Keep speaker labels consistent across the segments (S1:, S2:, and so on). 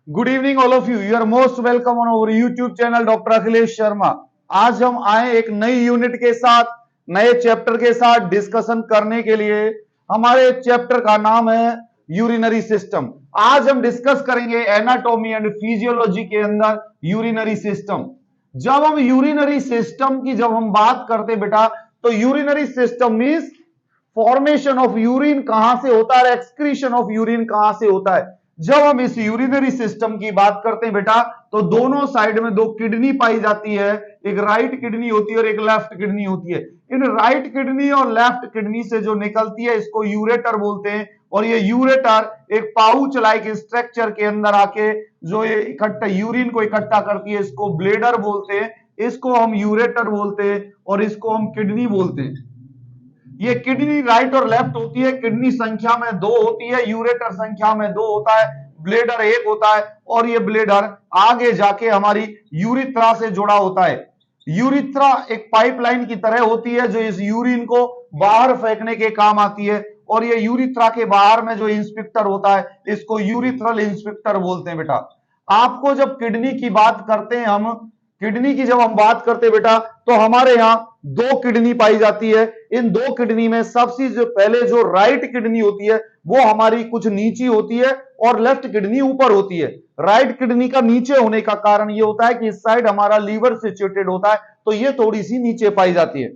S1: Good evening all of you. You are most welcome on our YouTube channel doctor Akhilesh Sharma. आज हम आए एक नई यूनिट के साथ, नए चैप्टर के साथ डिस्कशन करने के लिए। हमारे चैप्टर का नाम है यूरिनरी सिस्टम। आज हम डिस्कस करेंगे एनाटॉमी एंड फिजियोलॉजी के अंदर यूरिनरी सिस्टम। जब हम यूरिनरी सिस्टम की जब हम बात करते बेटा, तो urinary system means formation of urine कहां से होता है, एक्सक्रीशन ऑफ यूरिन कहां से होता है। जब हम इस यूरिनरी सिस्टम की बात करते हैं बेटा, तो दोनों साइड में दो किडनी पाई जाती है। एक राइट किडनी होती है और एक लेफ्ट किडनी होती है। इन राइट किडनी और लेफ्ट किडनी से जो निकलती है इसको यूरेटर बोलते हैं। और ये यूरेटर एक पाउच लाइक स्ट्रक्चर के अंदर आके जो ये इकट्ठा यूरिन को इकट्ठा करती है, इसको ब्लेडर बोलते हैं, इसको हम यूरेटर बोलते हैं और इसको हम किडनी बोलते हैं। ये किडनी राइट और लेफ्ट होती है। किडनी संख्या में 2 होती है, यूरेटर संख्या में 2 होता है, ब्लेडर 1 होता है। और ये ब्लेडर आगे जाके हमारी यूरिथ्रा से जुड़ा होता है। यूरिथ्रा एक पाइपलाइन की तरह होती है जो इस यूरिन को बाहर फेंकने के काम आती है। और ये यूरिथ्रा के बाहर में जो इंस्पेक्टर होता है इसको यूरिथ्रल इंस्पेक्टर बोलते हैं बेटा। आपको जब किडनी की बात करते हैं हम, किडनी की जब हम बात करते हैं बेटा, तो हमारे यहाँ 2 किडनी पाई जाती है। इन 2 किडनी में सबसे जो पहले जो राइट किडनी होती है वो हमारी कुछ नीची होती है और लेफ्ट किडनी ऊपर होती है। राइट किडनी का नीचे होने का कारण ये होता है कि इस साइड हमारा लीवर सिचुएटेड होता है, तो ये थोड़ी सी नीचे पाई जाती है।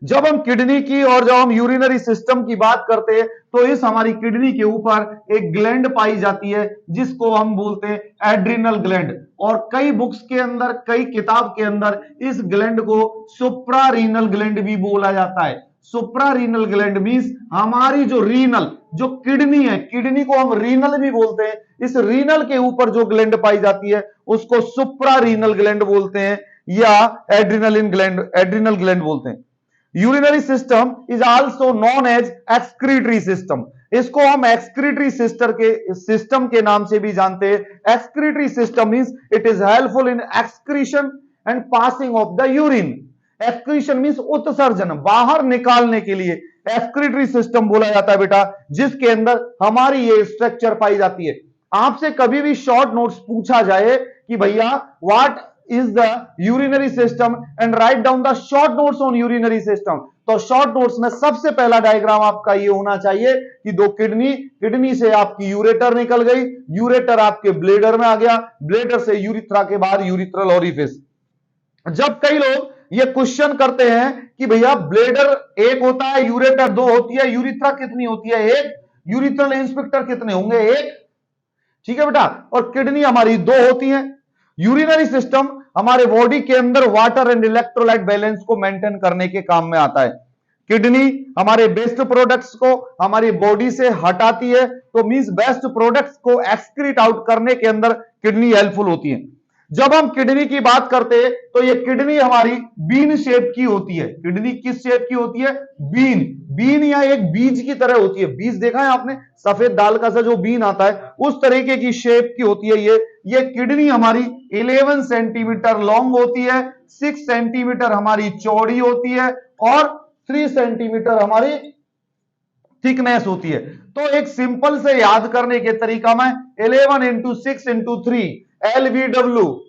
S1: जब हम किडनी की और जब हम यूरिनरी सिस्टम की बात करते हैं, तो इस हमारी किडनी के ऊपर एक ग्लैंड पाई जाती है जिसको हम बोलते हैं एड्रिनल ग्लैंड। और कई बुक्स के अंदर, कई किताब के अंदर इस ग्लैंड को सुप्रारीनल ग्लैंड भी बोला जाता है। सुप्रारीनल ग्लैंड मींस हमारी जो रीनल, जो किडनी है, किडनी को हम रीनल भी बोलते हैं। इस रीनल के ऊपर जो ग्लैंड पाई जाती है उसको सुप्रारीनल ग्लैंड बोलते हैं या एड्रिनलिन ग्लैंड, एड्रिनल ग्लैंड बोलते हैं। Urinary system is also known as excretory system. इसको हम एक्सक्रीटरी सिस्टम के नाम से भी जानते हैं। Excretory system means it is helpful in excretion and passing of the urine. Excretion means उत्सर्जन, बाहर निकालने के लिए एक्सक्रीटरी सिस्टम बोला जाता है बेटा, जिसके अंदर हमारी ये स्ट्रक्चर पाई जाती है। आपसे कभी भी शॉर्ट नोट्स पूछा जाए कि भैया what is the urinary system and write down the short notes on urinary system, तो शॉर्ट नोट्स में सबसे पहला डायग्राम आपका ये होना चाहिए कि 2 किडनी, किडनी से आपकी यूरेटर निकल गई, यूरेटर आपके ब्लेडर में आ गया, ब्लेडर से यूरिथ्रा के बाहर यूरिथ्रल ओरिफिस। जब कई लोग ये क्वेश्चन करते हैं कि भैया ब्लेडर 1 होता है, यूरेटर 2 होती है, यूरिथ्रा कितनी होती है? 1। यूरिथ्रल इंस्पेक्टर कितने होंगे? 1। ठीक है बेटा। और किडनी हमारी 2 होती है। यूरिनरी सिस्टम हमारे बॉडी के अंदर वाटर एंड इलेक्ट्रोलाइट बैलेंस को मेंटेन करने के काम में आता है। किडनी हमारे बेस्ट प्रोडक्ट्स को हमारी बॉडी से हटाती है, तो मींस बेस्ट प्रोडक्ट्स को एक्सक्रीट आउट करने के अंदर किडनी हेल्पफुल होती है। जब हम किडनी की बात करते हैं तो ये किडनी हमारी बीन शेप की होती है। किडनी किस शेप की होती है? बीन। बीन या एक बीज की तरह होती है। बीज देखा है आपने, सफेद दाल का सा जो बीन आता है उस तरीके की शेप की होती है ये किडनी हमारी 11 सेंटीमीटर लॉन्ग होती है, 6 सेंटीमीटर हमारी चौड़ी होती है और 3 सेंटीमीटर हमारी थिकनेस होती है। तो एक सिंपल से याद करने के तरीका में 11 इंटू 6 इंटू 3 LVW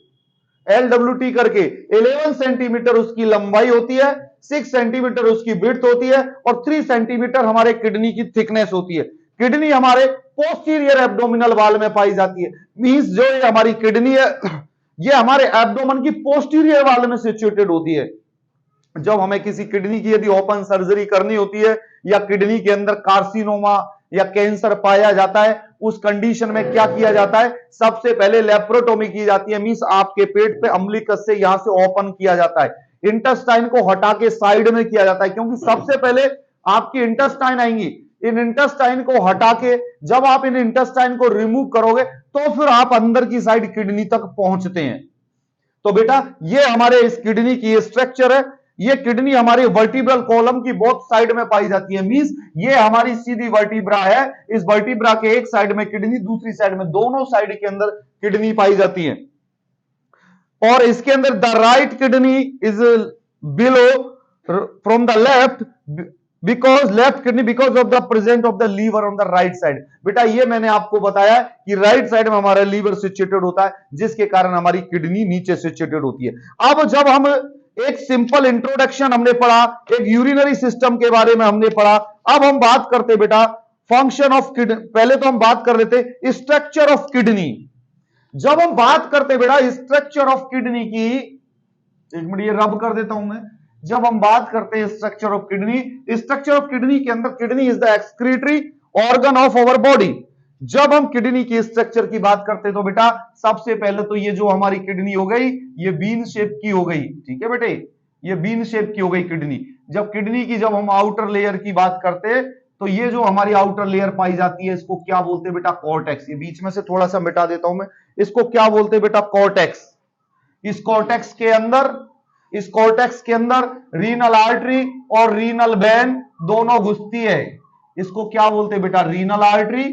S1: करके 11 सेंटीमीटर उसकी लंबाई होती है, 6 सेंटीमीटर उसकी विड्थ होती है और 3 सेंटीमीटर हमारे किडनी की थिकनेस होती है। किडनी हमारे पोस्टीरियर एब्डोमिनल वॉल में पाई जाती है। मींस जो ये हमारी किडनी है ये हमारे एब्डोमेन की पोस्टीरियर वॉल में सिचुएटेड होती है। जब हमें किसी किडनी की यदि ओपन सर्जरी करनी होती है या किडनी के अंदर कार्सिनोमा या कैंसर पाया जाता है, उस कंडीशन में क्या किया जाता है? सबसे पहले लेप्रोटोमी की जाती है। मींस आपके पेट पे अम्बिलिकस से यहां से ओपन किया जाता है, इंटेस्टाइन को हटा के साइड में किया जाता है, क्योंकि सबसे पहले आपकी इंटेस्टाइन आएंगी। इन इंटेस्टाइन को हटा के जब आप इन इंटेस्टाइन को रिमूव करोगे तो फिर आप अंदर की साइड किडनी तक पहुंचते हैं। तो बेटा ये हमारे इस किडनी की स्ट्रक्चर है। ये किडनी हमारी वर्टिब्रल कॉलम की बोथ साइड में पाई जाती है। मींस ये हमारी सीधी वर्टिब्रा है, इस वर्टिब्रा के एक साइड में किडनी, दूसरी साइड में, दोनों साइड के अंदर किडनी पाई जाती है। और इसके अंदर the right kidney is below from the left, because left kidney because of the present of the liver on the right side. बेटा ये मैंने आपको बताया कि राइट साइड में हमारा लीवर सिचुएटेड होता है, जिसके कारण हमारी किडनी नीचे सिचुएटेड होती है। अब जब हम एक सिंपल इंट्रोडक्शन हमने पढ़ा, एक यूरिनरी सिस्टम के बारे में हमने पढ़ा, अब हम बात करते बेटा फंक्शन ऑफ किडनी। पहले तो हम बात कर लेते स्ट्रक्चर ऑफ किडनी। जब हम बात करते बेटा स्ट्रक्चर ऑफ किडनी की, एक मिनट ये रब कर देता हूं मैं। जब हम बात करते हैं structure of kidney, structure of kidney के अंदर kidney is the excretory organ of our body. जब हम किडनी के स्ट्रक्चर की बात करते हैं तो बेटा सबसे पहले तो ये जो हमारी किडनी हो गई ये बीन शेप की हो गई, ठीक है बेटे, ये बीन शेप की हो गई किडनी। जब किडनी की जब हम आउटर लेयर की बात करते हैं तो ये जो हमारी आउटर लेयर पाई जाती है इसको क्या बोलते हैं बेटा, कॉर्टेक्स। ये बीच में से थोड़ा सा मिटा देता हूं मैं, इसको क्या बोलते हैं बेटा, कॉर्टेक्स। इस कॉर्टेक्स के अंदर, इस कॉर्टेक्स के अंदर रीनल आर्टरी और रीनल वेन दोनों घुसती है। इसको क्या बोलते हैं बेटा, रीनल आर्टरी।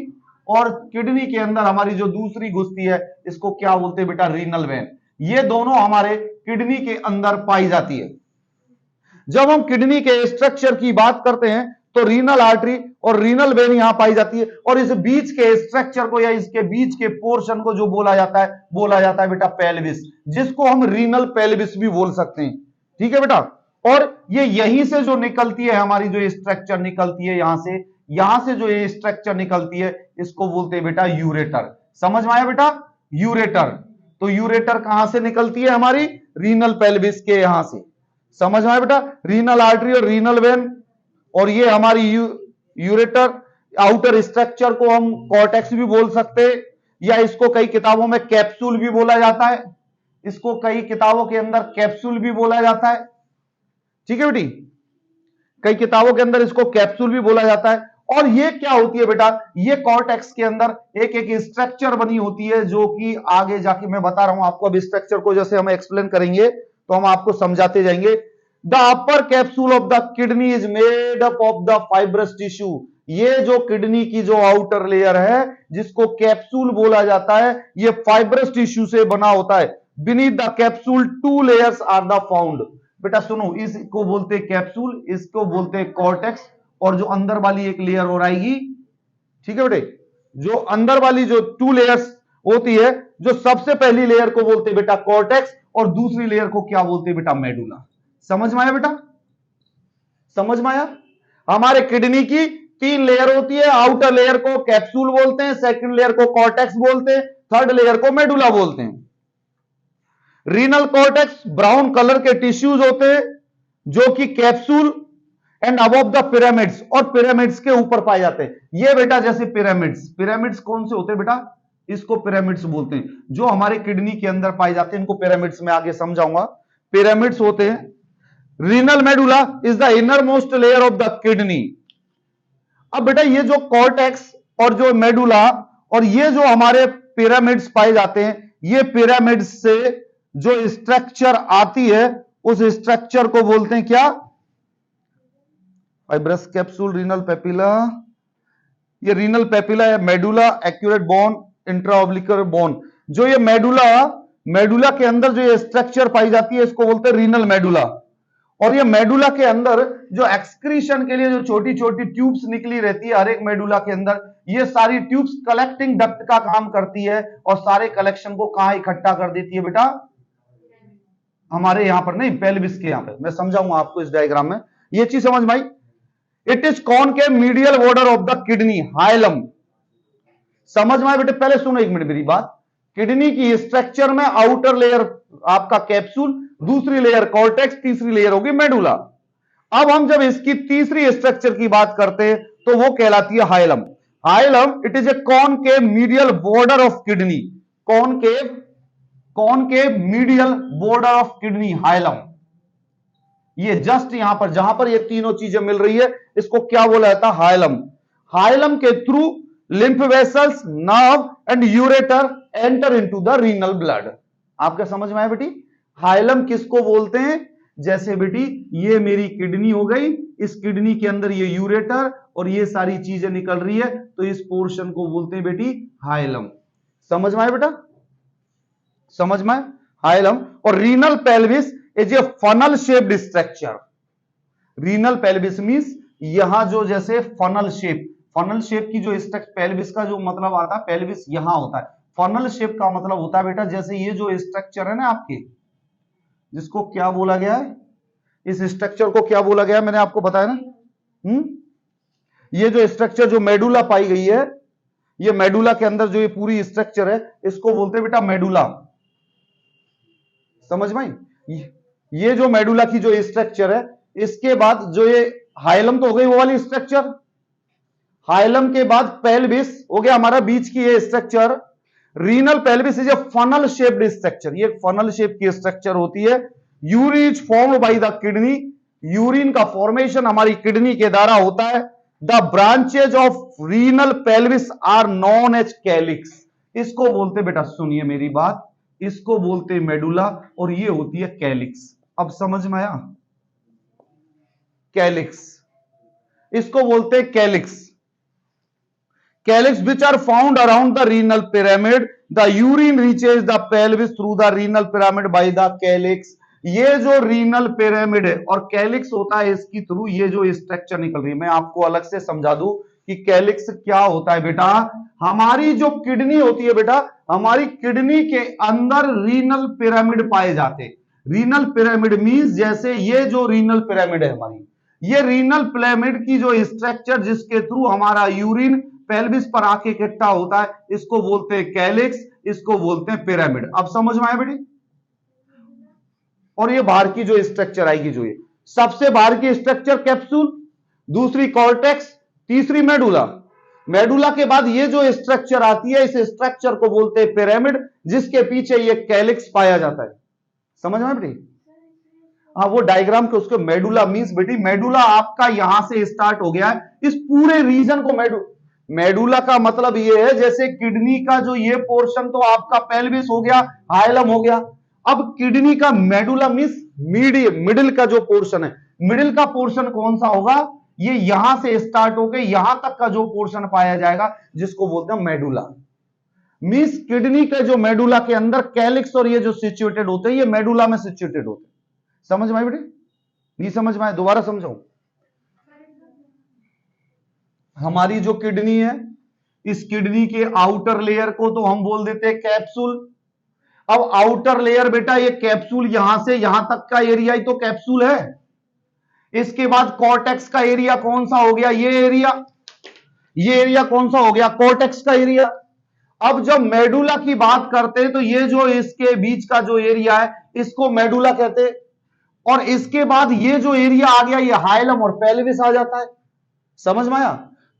S1: और किडनी के अंदर हमारी जो दूसरी घुसती है इसको क्या बोलते हैं बेटा, रीनल वेन। ये दोनों हमारे किडनी के अंदर पाई जाती है। जब हम किडनी के स्ट्रक्चर की बात करते हैं तो रीनल आर्टरी और रीनल वेन यहां पाई जाती है, और इस बीच के स्ट्रक्चर को या इसके बीच के पोर्शन को जो बोला जाता है बेटा पेल्विस, जिसको हम रीनल पेल्विस भी बोल सकते हैं, ठीक है बेटा। और ये यहीं से जो निकलती है हमारी जो स्ट्रक्चर निकलती है, यहां से जो ये स्ट्रक्चर निकलती है इसको बोलते हैं बेटा यूरेटर। समझ में आया बेटा, यूरेटर। तो यूरेटर कहां से निकलती है हमारी, रीनल पेल्विस के यहां से। समझ में आया बेटा, रीनल आर्टरी और रीनल वेन, और ये हमारी यूरेटर। आउटर स्ट्रक्चर को हम कॉर्टेक्स भी बोल सकते हैं, या इसको कई किताबों में कैप्सूल भी बोला जाता है। इसको कई किताबों के अंदर कैप्सूल भी बोला जाता है, ठीक है बेटी, कई किताबों के अंदर इसको कैप्सूल भी बोला जाता है। और ये क्या होती है बेटा, ये कॉर्टेक्स के अंदर एक एक स्ट्रक्चर बनी होती है, जो कि आगे जाके मैं बता रहा हूं आपको। अब स्ट्रक्चर को जैसे हम एक्सप्लेन करेंगे तो हम आपको समझाते जाएंगे। The upper capsule of the kidney is made up of the fibrous tissue. ये जो किडनी की जो आउटर लेयर है जिसको कैप्सूल बोला जाता है, ये फाइब्रस टिश्यू से बना होता है। Beneath the capsule two layers are the found. बेटा सुनो, इसको बोलते हैं कैप्सूल, इसको बोलते हैं कॉर्टेक्स, और जो अंदर वाली एक लेयर और आएगी, ठीक है बेटे, जो अंदर वाली जो टू लेयर्स होती है, जो सबसे पहली लेयर को बोलते हैं बेटा कॉर्टेक्स, और दूसरी लेयर को क्या बोलते हैं बेटा, मेडुला। समझ में आया बेटा, समझ में आया। हमारे किडनी की 3 लेयर होती है, आउटर लेयर को कैप्सूल बोलते हैं, सेकंड लेयर को कॉर्टेक्स बोलते हैं, थर्ड लेयर को मेडुला बोलते हैं। रीनल कॉर्टेक्स ब्राउन कलर के टिश्यूज होते हैं जो कि capsule and above the pyramids, और पिरामिड्स के ऊपर पाए जाते हैं। ये बेटा जैसे पिरामिड्स, पिरामिड्स कौन से होते हैं बेटा, इसको पिरामिड्स बोलते हैं, जो हमारे किडनी के अंदर पाए जाते हैं, इनको पिरामिड्स में आगे समझाऊंगा। पिरामिड्स होते हैं। Renal medulla is the inner most layer of the kidney. अब बेटा ये जो कॉर्टेक्स और जो मेडुला और ये जो हमारे पिरामिड्स पाए जाते हैं, ये पिरामिड्स से जो स्ट्रक्चर आती है उस स्ट्रक्चर को बोलते हैं क्या, फाइब्रस कैप्सूल, रीनल पेपिला। ये रीनल पेपिला है, मेडुला, एक्यूरेट बोन, इंट्राओब्लिकुलर बोन। जो ये मेडुला के अंदर जो ये स्ट्रक्चर पाई जाती है इसको बोलते हैं रीनल मेडुला। और ये मेडुला के अंदर जो एक्सक्रीशन के लिए जो छोटी छोटी ट्यूब्स निकली रहती है हर एक मेडुला के अंदर, ये सारी ट्यूब्स कलेक्टिंग डक्ट का काम करती है, और सारे कलेक्शन को कहां इकट्ठा कर देती है बेटा, हमारे यहां पर नहीं, पेल्विस के यहां पर। मैं समझाऊंगा आपको इस डायग्राम में, ये चीज समझ में आई। It is concave medial border of the kidney, hilum. समझ में आए बेटे, पहले सुनो एक मिनट मेरी बात। किडनी की स्ट्रक्चर में आउटर लेयर आपका कैप्सूल, दूसरी लेयर कॉर्टेक्स, तीसरी लेयर होगी मेडुला। अब हम जब इसकी तीसरी स्ट्रक्चर की बात करते हैं तो वो कहलाती है hilum. Hilum it is a concave medial border of kidney, concave medial border of kidney, hilum. ये जस्ट यहां पर जहां पर ये तीनों चीजें मिल रही है इसको क्या बोला जाता है, हाइलम। हाइलम के through lymph vessels, nerve and ureter enter into the renal blood. आपका समझ में आया बेटी, हाइलम किसको बोलते हैं, जैसे बेटी ये मेरी किडनी हो गई, इस किडनी के अंदर ये यूरेटर और ये सारी चीजें निकल रही है, तो इस पोर्शन को बोलते हैं बेटी हाइलम। समझ में आया बेटा, समझ में, हाइलम। और renal pelvis is a funnel shaped structure. Renal pelvis means यहां जो जैसे फनल शेप की जो पेल्विस का जो मतलब आता है, पेल्विस यहां होता है। फनल शेप का मतलब होता है बेटा जैसे ये जो स्ट्रक्चर है ना आपके, जिसको क्या बोला गया है, इस स्ट्रक्चर को क्या बोला गया है मैंने आपको बताया ना। ये जो स्ट्रक्चर जो मेडुला पाई गई है, ये मेडुला के अंदर जो ये पूरी स्ट्रक्चर है इसको बोलते हैं बेटा मेडुला। समझ में? ये जो मेडुला की जो स्ट्रक्चर है, इसके बाद जो ये हाइलम तो हो गई वो वाली स्ट्रक्चर, हाइलम के बाद पेल्विस हो गया हमारा बीच की ये structure. Renal pelvis is a funnel shaped structure, ये फनल शेप की स्ट्रक्चर होती है। Urine is formed by the kidney, urine का फॉर्मेशन हमारी किडनी के द्वारा होता है। The branches of renal pelvis are known as calyx, इसको बोलते बेटा, सुनिए मेरी बात, इसको बोलते मेडुला और ये होती है कैलिक्स। अब समझ में आया? कैलिक्स, इसको बोलते हैं calyx. Calyx which are found around the renal pyramid, the urine reaches the pelvis through the renal pyramid by the calyx। ये जो रीनल पिरामिड है और कैलिक्स होता है इसकी थ्रू ये जो स्ट्रक्चर निकल रही है। मैं आपको अलग से समझा दूं कि कैलिक्स क्या होता है बेटा। हमारी जो किडनी होती है बेटा, हमारी किडनी के अंदर रीनल पिरामिड पाए जाते। रीनल पिरामिड मींस जैसे ये जो रीनल पिरामिड है हमारी, ये रीनल पिरामिड की जो स्ट्रक्चर जिसके थ्रू हमारा यूरिन पेल्विस पर आके इकट्ठा होता है, इसको बोलते हैं कैलिक्स, इसको बोलते हैं पिरामिड। अब समझ में आया बेटी? और ये बाहर की जो स्ट्रक्चर आएगी, जो ये सबसे बाहर की स्ट्रक्चर कैप्सूल, दूसरी कॉर्टेक्स, तीसरी मेडुला। मेडुला के बाद ये जो स्ट्रक्चर आती है, इस स्ट्रक्चर को बोलते हैं पिरामिड, जिसके पीछे ये कैलिक्स पाया जाता है। समझ में बेटी? हाँ, वो डायग्राम के उसके मेडुला मींस बेटी, मेडुला आपका यहां से स्टार्ट हो गया है, इस पूरे रीजन को मेडुला का मतलब ये है जैसे किडनी का जो ये पोर्शन तो आपका पेल्विस हो गया, हाइलम हो गया। अब किडनी का मेडुला मींस मिडिल का जो पोर्शन है, मिडिल का पोर्शन कौन सा होगा? ये यहां से स्टार्ट होकर यहां तक का जो पोर्शन पाया जाएगा जिसको बोलते हैं मेडुला। मींस किडनी के जो मेडुला के अंदर कैलिक्स और ये जो सिचुएटेड होते हैं, ये मेडुला में सिचुएटेड होते हैं। समझ में आई बेटे? नहीं समझ में आए? दोबारा समझाऊं। हमारी जो किडनी है, इस किडनी के आउटर लेयर को तो हम बोल देते हैं कैप्सूल। अब आउटर लेयर बेटा, ये कैप्सूल यहां से यहां तक का एरिया ही तो कैप्सूल है। इसके बाद कॉर्टेक्स का एरिया कौन सा हो गया? ये एरिया कौन सा हो गया? कॉर्टेक्स का एरिया। अब जब मेडुला की बात करते हैं तो ये जो इसके बीच का जो एरिया है इसको मेडुला कहते हैं। और इसके बाद ये जो एरिया आ गया, ये हाइलम और पेल्विस आ जाता है। समझ में आया?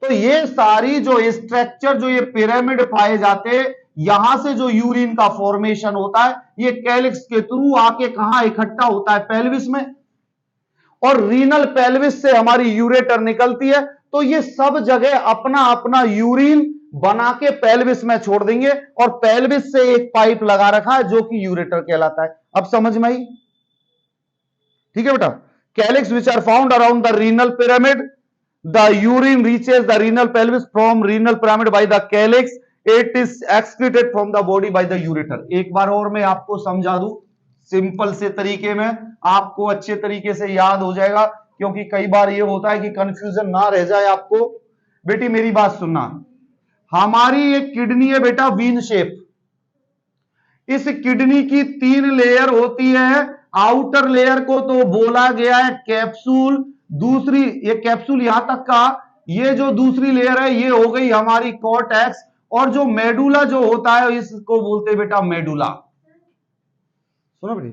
S1: तो ये सारी जो स्ट्रक्चर जो ये पिरामिड पाए जाते, यहां से जो यूरिन का फॉर्मेशन होता है, ये कैलिक्स के थ्रू आके कहां इकट्ठा होता है? पेल्विस में। और रीनल पेल्विस से हमारी यूरेटर निकलती है, तो ये सब जगह अपना अपना यूरिन बना के पेल्विस में छोड़ देंगे और पेल्विस से एक पाइप लगा रखा है जो कि यूरेटर कहलाता है। अब समझ में आई? ठीक है बेटा। Calyx which are found around the renal pyramid, the urine reaches the renal pelvis from renal pyramid by the calyx, it is excreted from the body by the ureter। एक बार और मैं आपको समझा दूं सिंपल से तरीके में, आपको अच्छे तरीके से याद हो जाएगा, क्योंकि कई बार ये होता है कि कंफ्यूजन ना रह जाए आपको। बेटी मेरी बात सुनना, हमारी एक किडनी है बेटा वीन शेप, इस किडनी की 3 लेयर होती है। आउटर लेयर को तो बोला गया है कैप्सूल, दूसरी ये कैप्सूल यहां तक का, ये जो दूसरी लेयर है ये हो गई हमारी कॉर्टेक्स, और जो मेडुला जो होता है इसको बोलते हैं बेटा मेडुला। सुनो बेटी,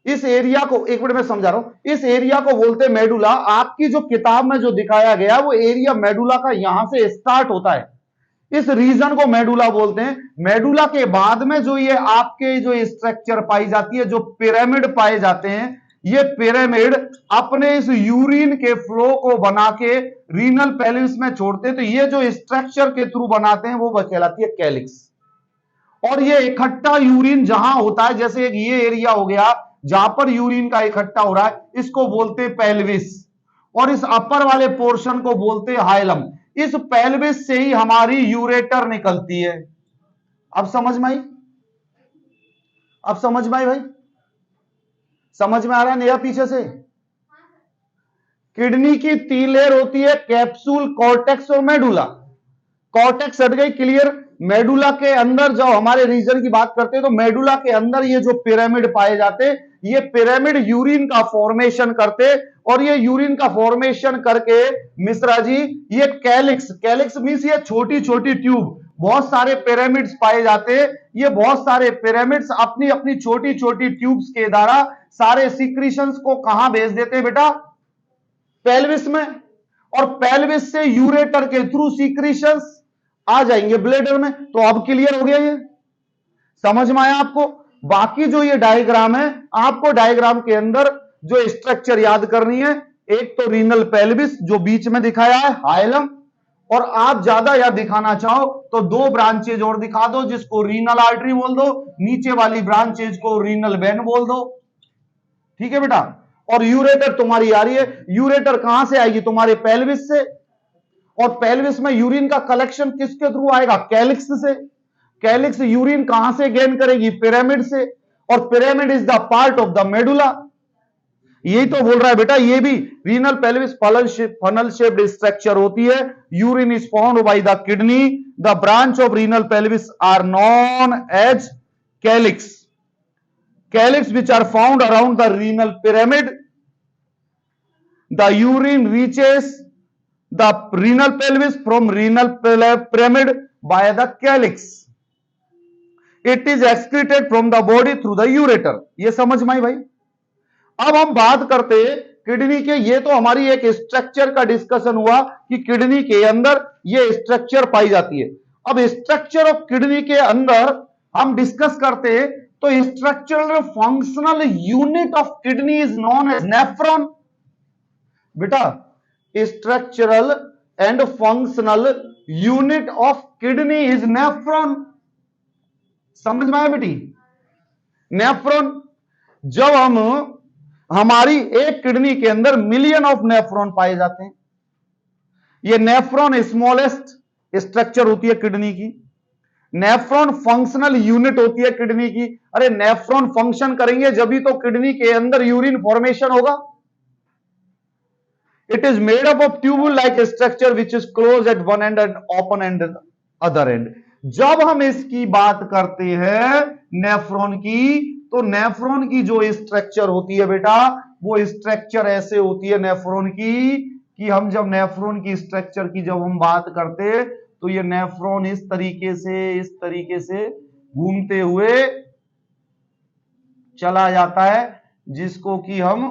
S1: इस एरिया को एक मिनट में समझा रहा हूं, इस एरिया को बोलते हैं मेडुला। आपकी जो किताब में जो दिखाया गया वो एरिया मेडुला का यहां से स्टार्ट होता है, इस रीजन को मेडुला बोलते हैं। मेडुला के बाद में जो ये आपके जो स्ट्रक्चर पाई जाती है, जो पिरामिड पाए जाते हैं, ये पिरामिड अपने इस यूरिन के फ्लो को बना के रीनल पेल्विस में छोड़ते हैं, तो ये जो स्ट्रक्चर के थ्रू बनाते हैं वो कहलाती है कैलिक्स। और ये इकट्ठा यूरिन जहां होता है, जैसे एक ये एरिया हो गया जहां पर यूरिन का इकट्ठा हो रहा है, इसको बोलते हैं पेल्विस, और इस अपर वाले पोर्शन को बोलते हैं हाइलम। इस पेल्विस से ही हमारी यूरेटर निकलती है। अब समझ में आई? अब समझ में आई भाई? समझ में आ रहा है नया पीछे से? किडनी की 3 लेयर होती है, कैप्सूल, कॉर्टेक्स और मेडुला। कॉर्टेक्स हट गई, क्लियर। मेडुला के अंदर जब हमारे रीजन की बात करते हैं तो मेडुला के अंदर ये जो पिरामिड पाए जाते, ये पिरामिड यूरिन का फॉर्मेशन करते, और ये यूरिन का फॉर्मेशन करके मिश्रा जी ये कैलिक्स, कैलिक्स मींस ये छोटी छोटी ट्यूब, बहुत सारे पिरामिड्स पाए जाते हैं। ये बहुत सारे पिरामिड्स अपनी अपनी छोटी छोटी ट्यूब्स के द्वारा सारे सीक्रेशंस को कहां भेज देते हैं बेटा? पेल्विस में। और पेल्विस से यूरेटर के थ्रू सीक्रेशंस आ जाएंगे ब्लेडर में। तो अब क्लियर हो गया, ये समझ में आया आपको? बाकी जो ये डायग्राम है, आपको डायग्राम के अंदर जो स्ट्रक्चर याद करनी है, एक तो रीनल पेल्विस जो बीच में दिखाया है, हाइलम, और आप ज्यादा याद दिखाना चाहो तो 2 ब्रांचेज और दिखा दो, जिसको रीनल आर्टरी बोल दो, नीचे वाली ब्रांचेज को रीनल वेन बोल दो। ठीक है बेटा? और यूरेटर तुम्हारी आ रही है, यूरेटर कहां से आएगी? तुम्हारे पेल्विस से। और पेल्विस में यूरिन का कलेक्शन किसके थ्रू आएगा? कैलिक्स से। कैलिक्स यूरिन कहां से गेन करेगी? पिरामिड से। और pyramid is the part of the medulla. यही तो बोल रहा है बेटा, ये भी renal pelvis funnel shaped structure होती है। Urine is found by the kidney. The branch of renal pelvis are known as calyx. Calyx which are found around the renal pyramid. The urine reaches the renal pelvis from renal pyramid by the calyx. It is excreted from the body through the ureter. ये समझ में आई भाई? अब हम बात करते kidney के। ये तो हमारी एक स्ट्रक्चर का डिस्कशन हुआ कि किडनी के अंदर ये स्ट्रक्चर पाई जाती है। अब स्ट्रक्चर ऑफ किडनी के अंदर हम डिस्कस करते हैं तो structural functional unit of kidney is known as nephron. बेटा, structural and functional unit of kidney is nephron. समझ में आया बेटी? नेफ्रॉन। जब हम हमारी एक किडनी के अंदर मिलियन ऑफ नेफ्रॉन पाए जाते हैं। ये नेफ्रॉन स्मॉलेस्ट स्ट्रक्चर होती है किडनी की। नेफ्रॉन फंक्शनल यूनिट होती है किडनी की। अरे नेफ्रॉन फंक्शन करेंगे जब भी तो किडनी के अंदर यूरिन फॉर्मेशन होगा। It is made up of tubule like structure which is close eight one and and open and other and. जब हम इसकी बात करते हैं नेफ्रॉन की, तो नेफ्रॉन की जो स्ट्रक्चर होती है बेटा, वो स्ट्रक्चर ऐसे होती है नेफ्रॉन की कि हम जब नेफ्रॉन की स्ट्रक्चर की जब हम बात करते तो ये नेफ्रॉन इस तरीके से घूमते हुए चला जाता है, जिसको कि हम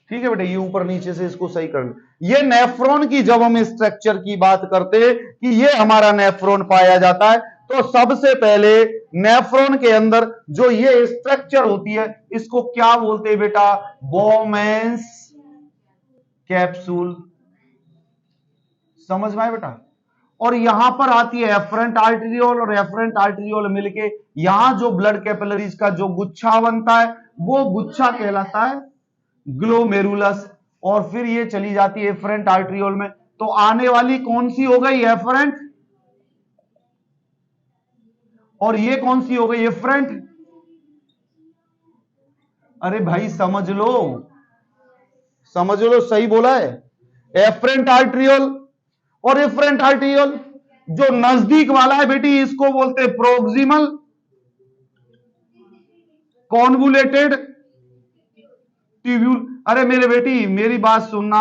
S1: ठीक है बेटा, ये ऊपर नीचे से इसको सही कर लो। ये नेफ्रॉन की जब हम स्ट्रक्चर की बात करते कि ये हमारा नेफ्रॉन पाया जाता है, तो सबसे पहले नेफ्रॉन के अंदर जो ये स्ट्रक्चर होती है इसको क्या बोलते हैं बेटा? बोमेंस कैप्सूल। समझ में आया बेटा? और यहां पर आती है एफरेंट आर्टेरियोल, और एफरेंट आर्टेरियोल मिलके यहां जो ब्लड कैपिलरीज का जो गुच्छा बनता है वो गुच्छा कहलाता है ग्लोमेरुलस। और फिर ये चली जाती है एफरेंट आर्टेरियोल में। तो आने वाली कौन सी हो गई? एफरेंट। और ये कौन सी हो गई? एफरेंट। अरे भाई समझ लो, समझ लो, सही बोला है। एफरेंट आर्टेरियोल और एफरेंट आर्टेरियोल जो नजदीक वाला है बेटी, इसको बोलते हैं प्रोक्सिमल कॉन्वुलेटेड ट्यूब्यूल। अरे मेरे बेटी मेरी बात सुनना,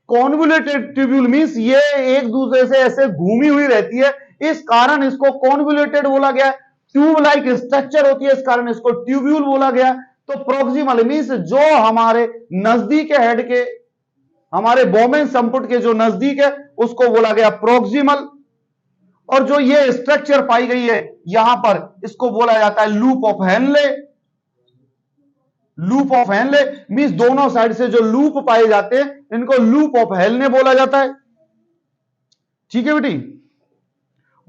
S1: कॉन्वुलेटेड ट्यूब्यूल मींस ये एक दूसरे से ऐसे घूमी हुई रहती है, इस कारण इसको कॉन्वुलेटेड बोला गया। ट्यूब लाइक स्ट्रक्चर होती है, इस कारण इसको ट्यूब्यूल बोला गया। तो प्रोक्सिमल मींस जो हमारे नजदीक है हेड के, हमारे बोमेन संपुट के जो नजदीक है उसको बोला गया प्रोक्सिमल। और जो ये स्ट्रक्चर पाई गई है यहां पर, इसको बोला जाता है loop of Henley. Loop of Henley means दोनों साइड से जो लूप पाए जाते हैं इनको लूप ऑफ हेनले बोला जाता है। ठीक है बेटी?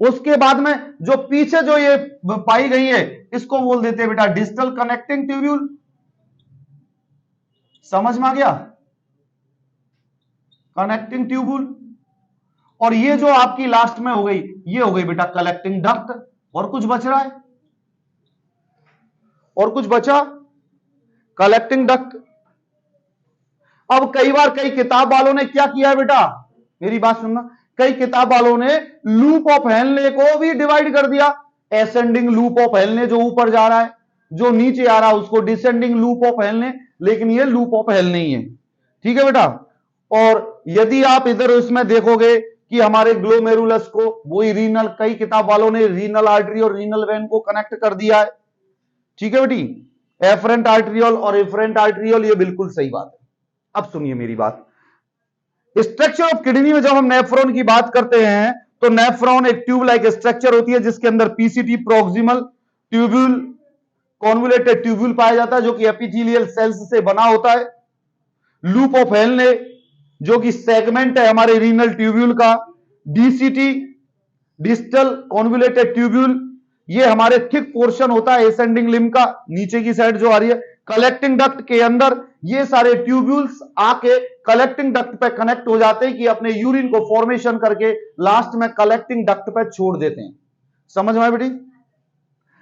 S1: उसके बाद में जो पीछे जो ये पाई गई है इसको बोल देते हैं बेटा डिस्टल कनेक्टिंग ट्यूब्यूल। समझ में आ गया? Connecting tubule. और ये जो आपकी लास्ट में हो गई, ये हो गई बेटा कलेक्टिंग डक्ट। और कुछ बच रहा है? और कुछ बचा? Collecting duct. अब कई बार कई किताब वालों ने क्या किया बेटा, मेरी बात सुनना, कई किताब वालों ने लूप ऑफ हेनले को भी डिवाइड कर दिया। एसेंडिंग लूप ऑफ हेनले जो ऊपर जा रहा है, जो नीचे आ रहा है उसको डिसेंडिंग लूप ऑफ हेनले, लेकिन ये लूप ऑफ हेनले नहीं है। ठीक है बेटा। और यदि आप इधर इसमें देखोगे कि हमारे ग्लोमेरुलस को वही रीनल, कई किताब वालों ने रीनल आर्टरी और रीनल वेन को कनेक्ट कर दिया है। ठीक है बेटी, एफरेंट आर्टरियोल और एफरेंट आर्टरियोल, ये बिल्कुल सही बात है। अब सुनिए मेरी बात, स्ट्रक्चर ऑफ किडनी में जब हम नेफ्रॉन की बात करते हैं तो नेफ्रॉन एक ट्यूब लाइक स्ट्रक्चर होती है जिसके अंदर PCT proximal tubule convoluted tubule पाया जाता है जो कि एपिथेलियल सेल्स से बना होता है। लूप ऑफ हेनले जो कि सेगमेंट है हमारे रीनल ट्यूब्यूल का। डीसीटी डिस्टल कॉन्वुलेटेड ट्यूब्यूल, ये हमारे थिक पोर्शन होता है एसेंडिंग लिम्ब का, नीचे की साइड जो आ रही है। कलेक्टिंग डक्ट के अंदर ये सारे ट्यूब्यूल्स आके कलेक्टिंग डक्ट पे कनेक्ट हो जाते हैं कि अपने यूरिन को फॉर्मेशन करके लास्ट में कलेक्टिंग डक्ट पे छोड़ देते हैं। समझ में बेटी,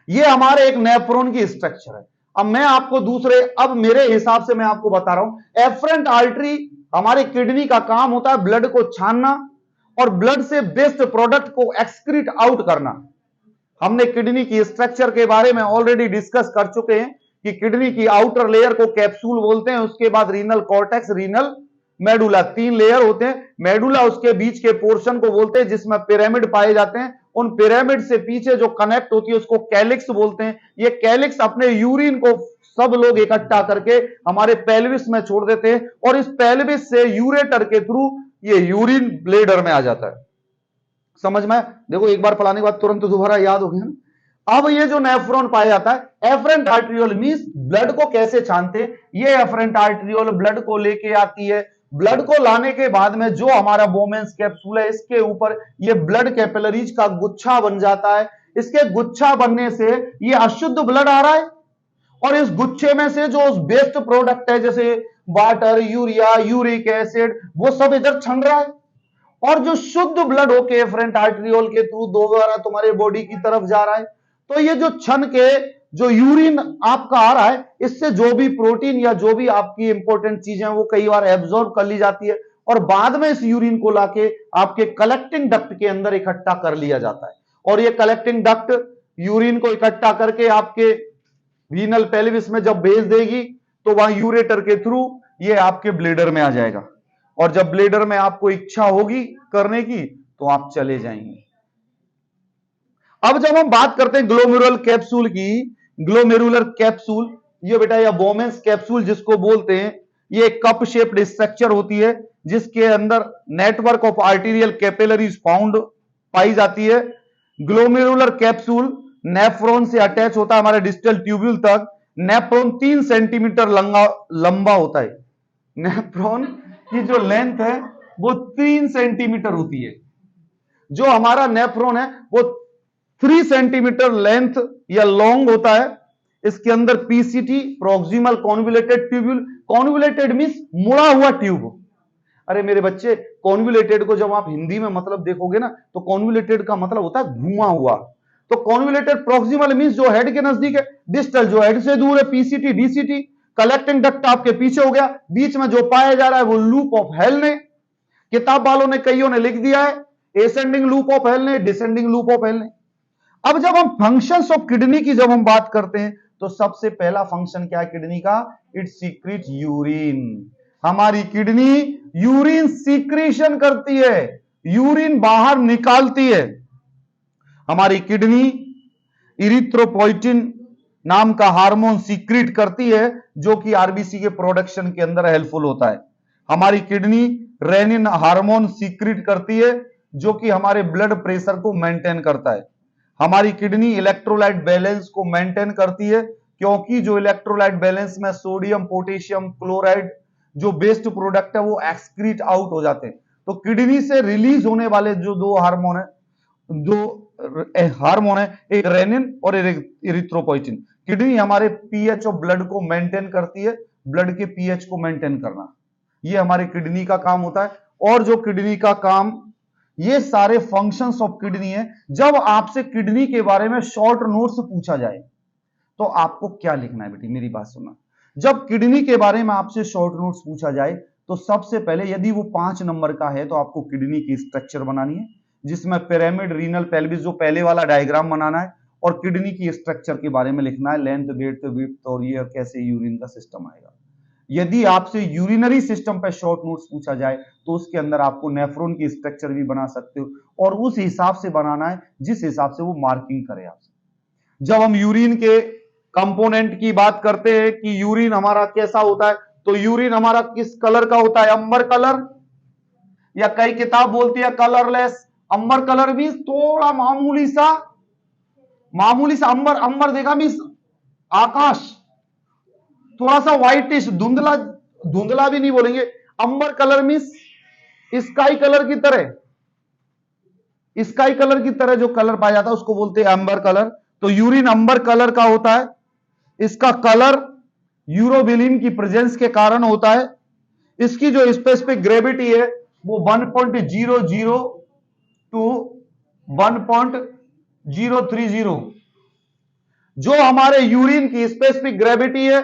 S1: ये हमारे एक नेफ्रॉन की स्ट्रक्चर है। अब मैं आपको दूसरे, अब मेरे हिसाब से मैं आपको बता रहा हूं, एफरेंट आर्टरी हमारे किडनी का काम होता है ब्लड को छानना और ब्लड से बेस्ट प्रोडक्ट को एक्सक्रीट आउट करना। हमने किडनी की स्ट्रक्चर के बारे में ऑलरेडी डिस्कस कर चुके हैं कि किडनी की आउटर लेयर को कैप्सूल बोलते हैं, उसके बाद renal cortex, renal medulla, 3 layer होते हैं। मेडुला उसके बीच के पोर्शन को बोलते हैं जिसमें पिरामिड पाए जाते हैं। उन पिरामिड से पीछे जो कनेक्ट होती है उसको कैलिक्स बोलते हैं। ये कैलिक्स अपने यूरिन को सब लोग इकट्ठा करके हमारे पेल्विस में छोड़ देते हैं और इस पेल्विस से यूरेटर के थ्रू ये यूरिन ब्लेडर में आ जाता है। समझ में? देखो एक बार पढ़ाने के बाद तुरंत दोबारा याद हो गया। अब ये जो नेफ्रॉन पाया जाता है, एफरेंट आर्टरियोल मींस ब्लड को कैसे छानते हैं, ये एफरेंट आर्टरियोल ब्लड को लेके आती है। ब्लड को लाने के बाद में जो हमारा बोमेंस कैप्सूल है इसके ऊपर ये ब्लड कैपिलरीज का गुच्छा बन जाता है। इसके गुच्छा बनने से ये अशुद्ध ब्लड आ रहा है और इस गुच्छे में से जो बेस्ट प्रोडक्ट है जैसे वाटर, यूरिया, यूरिक एसिड, वो सब इधर छन रहा है और जो शुद्ध ब्लड होके एफरेंट आर्टरियोल के थ्रू दोबारा तुम्हारे बॉडी की तरफ जा रहा है। तो ये जो छन के जो यूरिन आपका आ रहा है, इससे जो भी प्रोटीन या जो भी आपकी इंपॉर्टेंट चीजें वो कई बार एब्जॉर्ब कर ली जाती है और बाद में इस यूरिन को लाके आपके कलेक्टिंग डक्ट के अंदर इकट्ठा कर लिया जाता है और ये कलेक्टिंग डक्ट यूरिन को इकट्ठा करके आपके रीनल पेल्विस में जब भेज देगी तो वहां यूरेटर के थ्रू ये आपके ब्लेडर में आ जाएगा और जब ब्लेडर में आपको इच्छा होगी करने की तो आप चले जाएंगे। अब जब हम बात करते हैं ग्लोमेरुलर कैप्सूल की, ग्लोमेरुलर कैप्सूल, ये बेटा ये बोमेंस कैप्सूल जिसको बोलते हैं, ये कप शेप्ड स्ट्रक्चर होती है जिसके अंदर network of arterial capillaries found पाई जाती है। ग्लोमेरुलर कैप्सूल नेफ्रॉन से अटैच होता है हमारे डिस्टल ट्यूब्यूल तक। नेफ्रॉन 3 सेंटीमीटर लंबा होता है। नेफ्रॉन की जो लेंथ है वो 3 सेंटीमीटर होती है। जो हमारा नेफ्रॉन है वो 3 सेंटीमीटर लेंथ या लॉन्ग होता है। इसके अंदर PCT proximal convoluted tubule, convoluted means मुड़ा हुआ ट्यूब। अरे मेरे बच्चे, कॉन्वुलेटेड को जब आप हिंदी में मतलब देखोगे ना तो कॉन्वुलेटेड का मतलब होता है घुमा हुआ। तो कॉन्वुलेटेड प्रोक्सिमल मींस जो हेड के नजदीक है, डिस्टल जो हेड से दूर है पीसीटी डीसीटी। कलेक्टिंग डक्ट आपके पीछे हो गया, बीच में जो पाया जा रहा है वो लूप ऑफ हेनले। किताब वालों ने कईयों ने लिख दिया है ascending loop of Henley, descending loop of Henley. अब जब हम फंक्शंस ऑफ किडनी की जब हम बात करते हैं तो सबसे पहला फंक्शन क्या है किडनी का? It secret urine. हमारी किडनी यूरिन सीक्रेशन करती है, यूरिन बाहर निकालती है। हमारी किडनी इरिथ्रोपोइटिन नाम का हार्मोन सीक्रेट करती है जो कि आरबीसी के प्रोडक्शन के अंदर हेल्पफुल होता है। हमारी किडनी रेनिन हार्मोन सीक्रेट करती है जो कि हमारे ब्लड प्रेशर को मेंटेन करता है। हमारी किडनी इलेक्ट्रोलाइट बैलेंस को मेंटेन करती है क्योंकि जो इलेक्ट्रोलाइट बैलेंस में सोडियम, पोटेशियम, क्लोराइड जो बेस्ट प्रोडक्ट है वो एक्सक्रीट आउट हो जाते हैं। तो किडनी से रिलीज होने वाले जो 2 हार्मोन है, एक रेनिन और इरिथ्रोपोइटिन। किडनी हमारे पीएच ऑफ ब्लड को मेंटेन करती है, ब्लड के पीएच को मेंटेन करना, ये हमारे किडनी का काम होता है। और जो किडनी का काम, ये सारे फंक्शंस ऑफ किडनी है। जब आपसे किडनी के बारे में शॉर्ट नोट्स पूछा जाए तो आपको क्या लिखना है बेटी, मेरी बात सुनना। जब किडनी के बारे में आपसे शॉर्ट नोट्स पूछा जाए तो सबसे पहले यदि वो 5 नंबर का है तो आपको किडनी की स्ट्रक्चर बनानी है, जिसमें पिरामिड, रीनल, पेल्विस, जो पहले वाला डायग्राम बनाना है, और किडनी की स्ट्रक्चर के बारे में लिखना है, लेंथ, ब्रेड्थ, विड्थ, और ये कैसे यूरिन का सिस्टम आएगा। यदि आपसे यूरिनरी सिस्टम पे शॉर्ट नोट्स पूछा जाए तो उसके अंदर आपको नेफ्रॉन की स्ट्रक्चर भी बना सकते हो, और उस हिसाब से बनाना है जिस हिसाब से वो मार्किंग करे आपसे। जब हम यूरिन के कंपोनेंट की बात करते हैं कि यूरिन हमारा कैसा होता है, तो यूरिन हमारा किस कलर का होता है, अंबर कलर, या कई किताब बोलती है कलरलेस। अंबर कलर भी थोड़ा मामूली सा अंबर, अंबर देखा भी आकाश, थोड़ा सा व्हाइटिश, धुंधला, धुंधला भी नहीं बोलेंगे, अंबर कलर मींस स्काई कलर की तरह, स्काई कलर की तरह जो कलर पाया जाता है उसको बोलते हैं अंबर कलर। तो यूरिन अंबर कलर का होता है। इसका कलर यूरोबिलिन की प्रेजेंस के कारण होता है। इसकी जो स्पेसिफिक ग्रेविटी है वो 1.00 टू 1.030। जो हमारे यूरिन की स्पेसिफिक ग्रेविटी है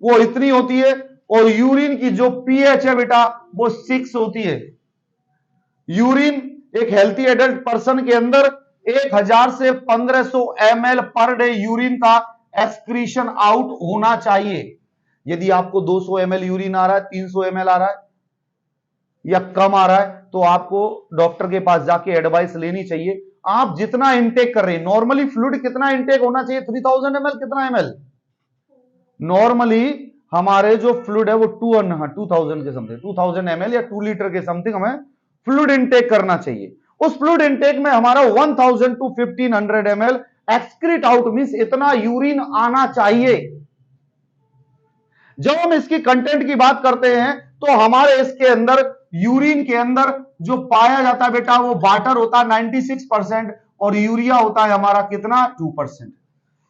S1: वो इतनी होती है, और यूरिन की जो पीएच है बेटा वो 6 होती है। यूरिन एक हेल्थी एडल्ट पर्सन के अंदर 1000 से 1500 ml पर डे यूरिन का एक्सक्रीशन आउट होना चाहिए। यदि आपको 200 ml यूरिन आ रहा है, 300 ml आ रहा है या कम आ रहा है, तो आपको डॉक्टर के पास जाके एडवाइस लेनी चाहिए। आप जितना इंटेक कर रहे हैं, नॉर्मली फ्लूइड कितना इंटेक होना चाहिए, 3000 ml, कितना ml नॉर्मली हमारे जो फ्लूइड है वो 2000 के समथिंग, 2000 ml या 2 लीटर के समथिंग हमें फ्लूइड इंटेक करना चाहिए। उस फ्लूइड इंटेक में हमारा 1000 to 1500 ml excrete out means इतना यूरिन आना चाहिए। जब हम इसकी कंटेंट की बात करते हैं तो हमारे इसके अंदर यूरिन के अंदर जो पाया जाता है बेटा वो वाटर होता है 96% और यूरिया होता है हमारा कितना 2%।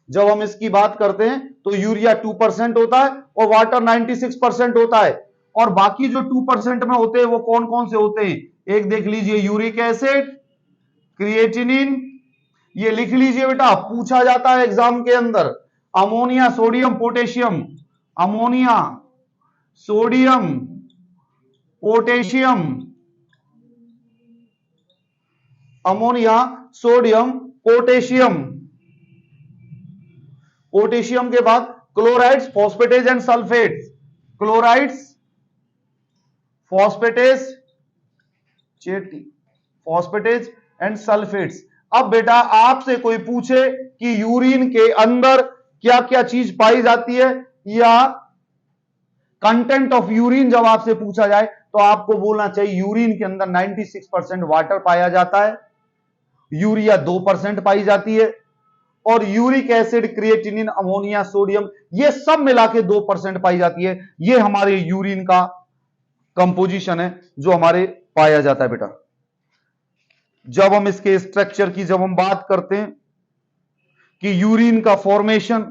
S1: जब हम इसकी बात करते हैं तो यूरिया 2% होता है और वाटर 96% होता है, और बाकी जो 2% में होते हैं वो कौन कौन से होते हैं, एक देख लीजिए, यूरिक एसिड, क्रिएटिनिन, ये लिख लीजिए बेटा, पूछा जाता है एग्जाम के अंदर, ammonia, sodium, potassium, ammonia, sodium, potassium, ammonia, sodium, potassium, potassium के बाद chlorides, phosphatase and sulphates, chlorides, phosphatase, phosphatase and sulphates. अब बेटा आपसे कोई पूछे कि यूरिन के अंदर क्या क्या चीज पाई जाती है, या कंटेंट ऑफ यूरिन जब आपसे पूछा जाए तो आपको बोलना चाहिए यूरिन के अंदर 96% वाटर पाया जाता है, यूरिया 2% पाई जाती है, और uric acid, creatinine, ammonia, sodium ये सब मिला के 2% पाई जाती है। ये हमारे यूरिन का कंपोजिशन है जो हमारे पाया जाता है बेटा। जब हम इसके स्ट्रक्चर की जब हम बात करते हैं कि यूरिन का फॉर्मेशन,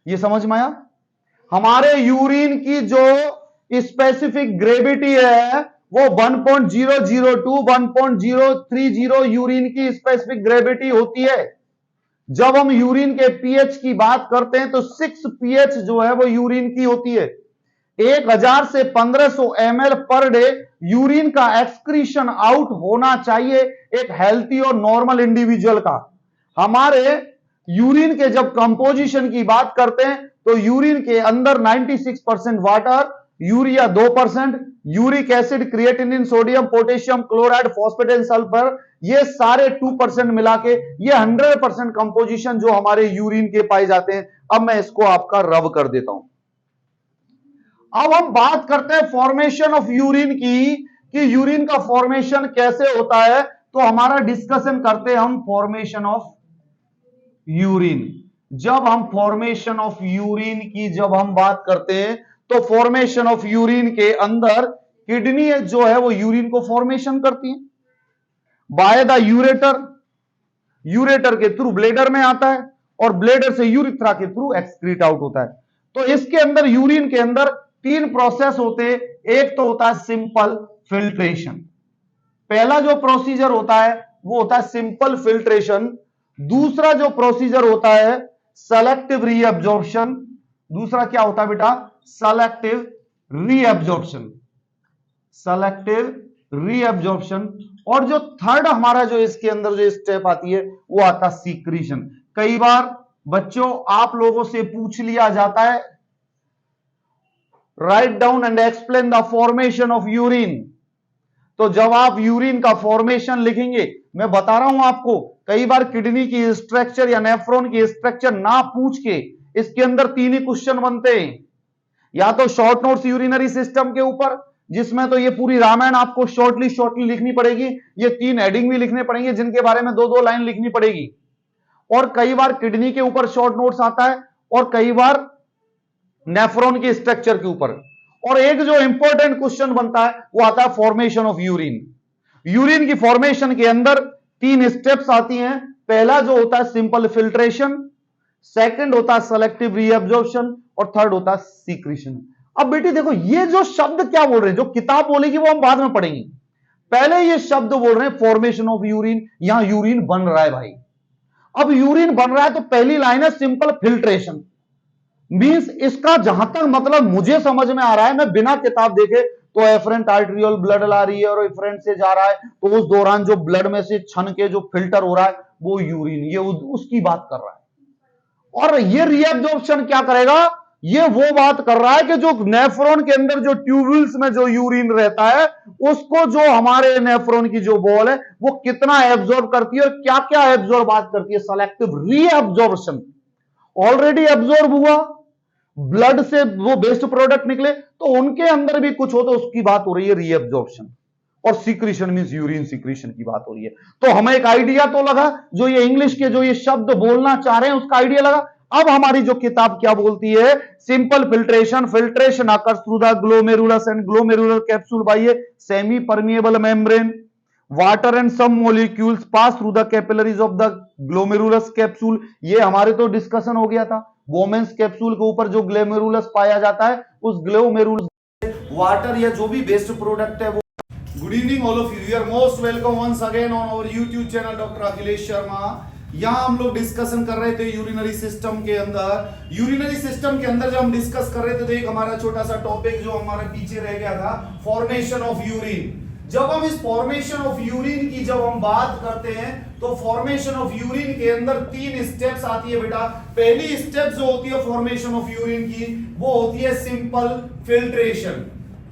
S1: ये समझ में आया, हमारे यूरिन की जो स्पेसिफिक ग्रेविटी है वो 1.002 1.030 यूरिन की स्पेसिफिक ग्रेविटी होती है। जब हम यूरिन के पीएच की बात करते हैं तो 6 पीएच जो है वो यूरिन की होती है। 1000 से 1500 ml पर डे यूरिन का एक्सक्रीशन आउट होना चाहिए एक हेल्थी और नॉर्मल इंडिविजुअल का। हमारे यूरिन के जब कंपोजिशन की बात करते हैं तो यूरिन के अंदर 96% water, urea 2%, uric acid, creatinine, sodium, potassium, chloride, phosphate, sulphur, ये सारे 2% मिला के ये 100% कंपोजिशन जो हमारे यूरिन के पाए जाते हैं। अब मैं इसको आपका रब कर देता हूं। अब हम बात करते हैं फॉर्मेशन ऑफ यूरिन की, कि यूरिन का फॉर्मेशन कैसे होता है। तो हमारा डिस्कशन करते हैं हम फॉर्मेशन ऑफ यूरिन। जब हम फॉर्मेशन ऑफ यूरिन की जब हम बात करते हैं तो फॉर्मेशन ऑफ यूरिन के अंदर किडनी जो है वो यूरिन को फॉर्मेशन करती है बाय द यूरेटर, यूरेटर के थ्रू ब्लेडर में आता है और ब्लेडर से यूरिथ्रा के थ्रू एक्सक्रीट आउट होता है। तो इसके अंदर यूरिन के अंदर 3 प्रोसेस होते हैं। एक तो होता है सिंपल फिल्ट्रेशन, पहला जो प्रोसीजर होता है वो होता है सिंपल फिल्ट्रेशन। दूसरा जो प्रोसीजर होता है सेलेक्टिव रीअब्जॉर्प्शन, दूसरा क्या होता है बेटा, सेलेक्टिव रीअब्जॉर्प्शन, सेलेक्टिव रीअब्जॉर्प्शन। और जो थर्ड हमारा जो इसके अंदर जो स्टेप आती है वो आता है सीक्रीशन। कई बार बच्चों आप लोगों से पूछ लिया जाता है, write down and explain the formation of urine. तो जब आप यूरिन का फॉर्मेशन लिखेंगे, मैं बता रहा हूं आपको, कई बार किडनी की स्ट्रक्चर या नेफ्रॉन की स्ट्रक्चर ना पूछ के इसके अंदर तीन ही क्वेश्चन बनते हैं। या तो शॉर्ट नोट्स यूरिनरी सिस्टम के ऊपर, जिसमें तो ये पूरी रामायण आपको शॉर्टली लिखनी पड़ेगी, ये 3 हेडिंग भी लिखने पड़ेंगे जिनके बारे में 2-2 लाइन लिखनी पड़ेगी। और कई बार किडनी के ऊपर शॉर्ट नोट्स आता है और कई बार नेफ्रॉन के स्ट्रक्चर के ऊपर। और एक जो इंपॉर्टेंट क्वेश्चन बनता है वो आता है फॉर्मेशन ऑफ यूरिन। यूरिन की फॉर्मेशन के अंदर 3 स्टेप्स आती हैं। पहला जो होता है सिंपल फिल्ट्रेशन, सेकंड होता है सेलेक्टिव रीअब्जॉर्प्शन और थर्ड होता है सीक्रेशन। अब बेटी देखो, ये जो शब्द क्या बोल रहे हैं, जो किताब बोलेगी वो हम बाद में पढ़ेंगे, पहले ये शब्द बोल रहे हैं फॉर्मेशन ऑफ यूरिन। यहां यूरिन बन रहा है भाई। अब यूरिन बन रहा है तो पहली लाइन है सिंपल फिल्ट्रेशन। मींस इसका जहां तक मतलब मुझे समझ में आ रहा है, मैं बिना किताब देखे तो एफरेंट आर्टरियल ब्लड ला रही है और एफरेंट से जा रहा है, तो उस दौरान जो ब्लड में से छन के जो फिल्टर हो रहा है वो यूरिन, ये उसकी बात कर रहा है। और ये रीअब्जॉर्प्शन क्या करेगा, ये वो बात कर रहा है कि जो नेफ्रॉन के अंदर जो ट्यूब्यूल्स में जो यूरिन रहता है उसको जो हमारे नेफ्रॉन की जो बॉल है वो कितना एब्जॉर्ब करती है और क्या क्या एब्जॉर्ब करती है। सेलेक्टिव रीअब्जॉर्प्शन, ऑलरेडी एब्जॉर्ब हुआ, ब्लड से वो वेस्ट प्रोडक्ट निकले तो उनके अंदर भी कुछ हो तो उसकी बात हो रही है रीअब्जॉर्प्शन। और सीक्रेशन मींस यूरिन सीक्रेशन की बात हो रही है। तो हमें एक आइडिया तो लगा, जो ये इंग्लिश के जो ये शब्द बोलना चाह रहे हैं उसका आइडिया लगा। अब हमारी जो किताब क्या बोलती है, simple filtration, filtration occurs through the glomerulus and glomerular capsule by a semipermeable membrane, water and some molecules pass through the capillaries of the glomerulus capsule. ये हमारे तो डिस्कशन हो गया था, वोमेन्स कैप्सूल के ऊपर जो ग्लोमेरुलस पाया जाता है उस ग्लोमेरुलस वाटर या जो भी वेस्ट प्रोडक्ट है वो। Good evening all of you, you are most welcome once again on our YouTube channel doctor Akhilesh Sharma. यहां हम लोग डिस्कशन कर रहे थे यूरिनरी सिस्टम के अंदर। यूरिनरी सिस्टम के अंदर जब हम डिस्कस कर रहे थे तो एक हमारा छोटा सा टॉपिक जो हमारा पीछे रह गया था, फॉर्मेशन ऑफ यूरिन। जब हम इस फॉर्मेशन ऑफ यूरिन की जब हम बात करते हैं तो फॉर्मेशन ऑफ यूरिन के अंदर 3 स्टेप्स आती है बेटा। पहली स्टेप जो होती है फॉर्मेशन ऑफ यूरिन की वो होती है सिंपल फिल्ट्रेशन।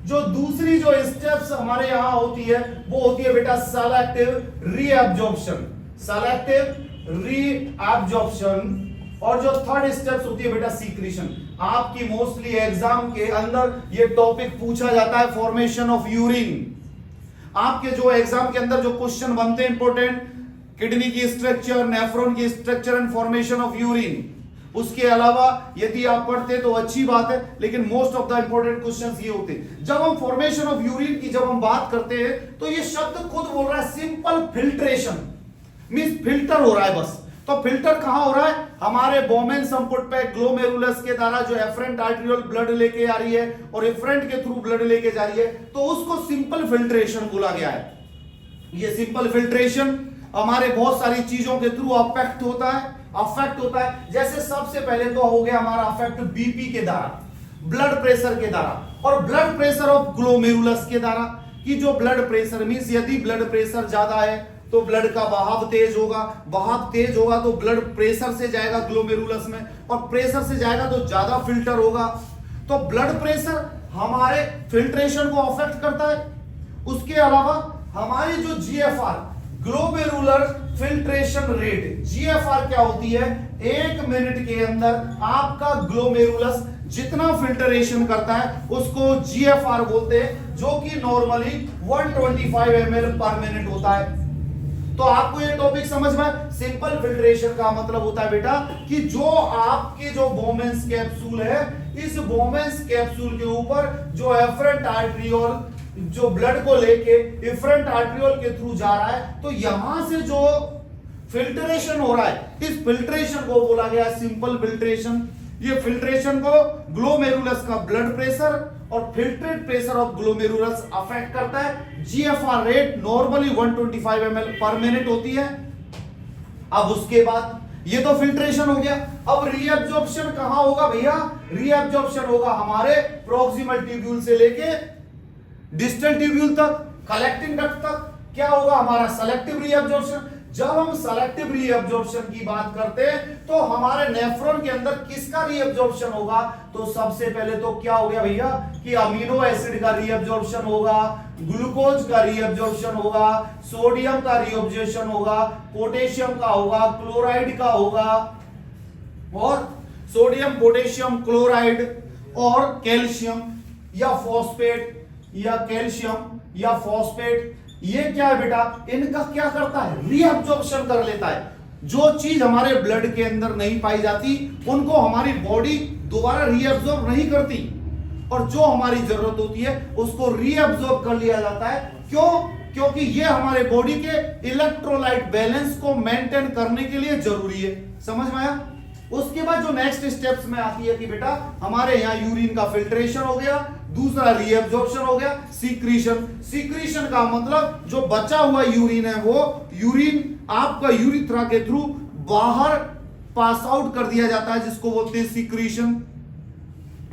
S1: जो दूसरी जो स्टेप्स हमारे यहां होती है वो होती है बेटा सेलेक्टिव रीअब्जॉर्प्शन, सेलेक्टिव रीअब्जॉर्प्शन। और जो थर्ड स्टेप्स होती है बेटा सीक्रेशन। आपकी मोस्टली एग्जाम के अंदर ये टॉपिक पूछा जाता है, फॉर्मेशन ऑफ यूरिन। आपके जो एग्जाम के अंदर जो क्वेश्चन बनते हैं इंपोर्टेंट, किडनी की स्ट्रक्चर, नेफ्रॉन की structure and formation of urine. उसके अलावा यदि आप पढ़ते तो अच्छी बात है, लेकिन most of the important questions ये होते हैं। जब हम फॉर्मेशन ऑफ यूरिन की जब हम बात करते हैं तो ये शब्द खुद बोल रहा है सिंपल फिल्ट्रेशन, मींस फिल्टर हो रहा है बस। तो फिल्टर कहां हो रहा है, हमारे बोमेन संपुट पे ग्लोमेरुलस के द्वारा जो एफरेंट आर्टरियल ब्लड लेके आ रही है और एफरेंट के थ्रू ब्लड लेके जा रही है, तो उसको सिंपल फिल्ट्रेशन बोला गया है। ये सिंपल फिल्ट्रेशन हमारे बहुत सारी चीजों के थ्रू अफेक्ट होता है। जैसे सबसे पहले तो हो गया हमारा अफेक्ट बीपी के द्वारा, ब्लड प्रेशर के द्वारा, और ब्लड प्रेशर ऑफ ग्लोमेरुलस के द्वारा। कि जो ब्लड प्रेशर मींस यदि ब्लड प्रेशर ज्यादा है तो ब्लड का बहाव तेज होगा, तो ब्लड प्रेशर से जाएगा ग्लोमेरुलस में, और प्रेशर से जाएगा तो ज्यादा फिल्टर होगा। तो ब्लड प्रेशर हमारे फिल्ट्रेशन को अफेक्ट करता है। उसके अलावा हमारी जो GFR, glomerular filtration rate, GFR क्या होती है, 1 मिनट के अंदर आपका ग्लोमेरुलस जितना फिल्टरेशन करता है उसको जीएफआर बोलते हैं, जो कि नॉर्मली 125 ml पर मिनट होता है। तो आपको ये टॉपिक समझ में, सिंपल फिल्ट्रेशन का मतलब होता है बेटा कि जो आपके जो बोमेन्स कैप्सूल है, इस बोमेन्स कैप्सूल के ऊपर जो एफरेंट आर्टरियोल जो ब्लड को लेके एफरेंट आर्टरियोल के थ्रू जा रहा है, तो यहां से जो फिल्ट्रेशन हो रहा है, इस फिल्ट्रेशन को बोला गया सिंपल फिल्ट्रेशन। ये फिल्ट्रेशन को ग्लोमेरुलस का ब्लड प्रेशर और filtrate pressure of glomerulus affect करता है। जीएफआर रेट नॉर्मली 125 ml पर मिनट होती है। अब उसके बाद ये तो फिल्ट्रेशन हो गया। अब रीअब्जॉर्प्शन कहां होगा भैया? रीअब्जॉर्प्शन होगा हमारे प्रॉक्सिमल ट्यूब्यूल से लेके डिस्टल ट्यूब्यूल तक, कलेक्टिंग डक्ट तक। क्या होगा हमारा? Selective reabsorption. जब हम सेलेक्टिव रीअब्जॉर्प्शन की बात करते हैं तो हमारे नेफ्रॉन के अंदर किसका रीअब्जॉर्प्शन होगा? तो सबसे पहले तो क्या हो गया भैया कि अमीनो एसिड का रीअब्जॉर्प्शन होगा, ग्लूकोज का रीअब्जॉर्प्शन होगा, सोडियम का रीअब्जॉर्प्शन होगा, पोटेशियम का होगा, क्लोराइड का होगा, और सोडियम, पोटेशियम, क्लोराइड और कैल्शियम या फॉस्फेट या कैल्शियम या फॉस्फेट, ये क्या है बेटा? इनका क्या करता है? रीअब्जॉर्प्शन कर लेता है। जो चीज हमारे ब्लड के अंदर नहीं पाई जाती उनको हमारी बॉडी दोबारा रीअब्जॉर्ब नहीं करती, और जो हमारी जरूरत होती है उसको रीअब्जॉर्ब कर लिया जाता है। क्यों? क्योंकि ये हमारे बॉडी के इलेक्ट्रोलाइट बैलेंस को मेंटेन करने के लिए जरूरी है। समझ में आया? उसके बाद जो नेक्स्ट स्टेप्स में आती है कि बेटा हमारे यहाँ यूरिन का फिल्ट्रेशन हो गया, दूसरा रीअब्जॉर्प्शन हो गया, सीक्रीशन। सीक्रीशन का मतलब जो बचा हुआ यूरिन है वो यूरिन आपका यूरिथ्रा के थ्रू बाहर पास आउट कर दिया जाता है, जिसको बोलते हैं secretion.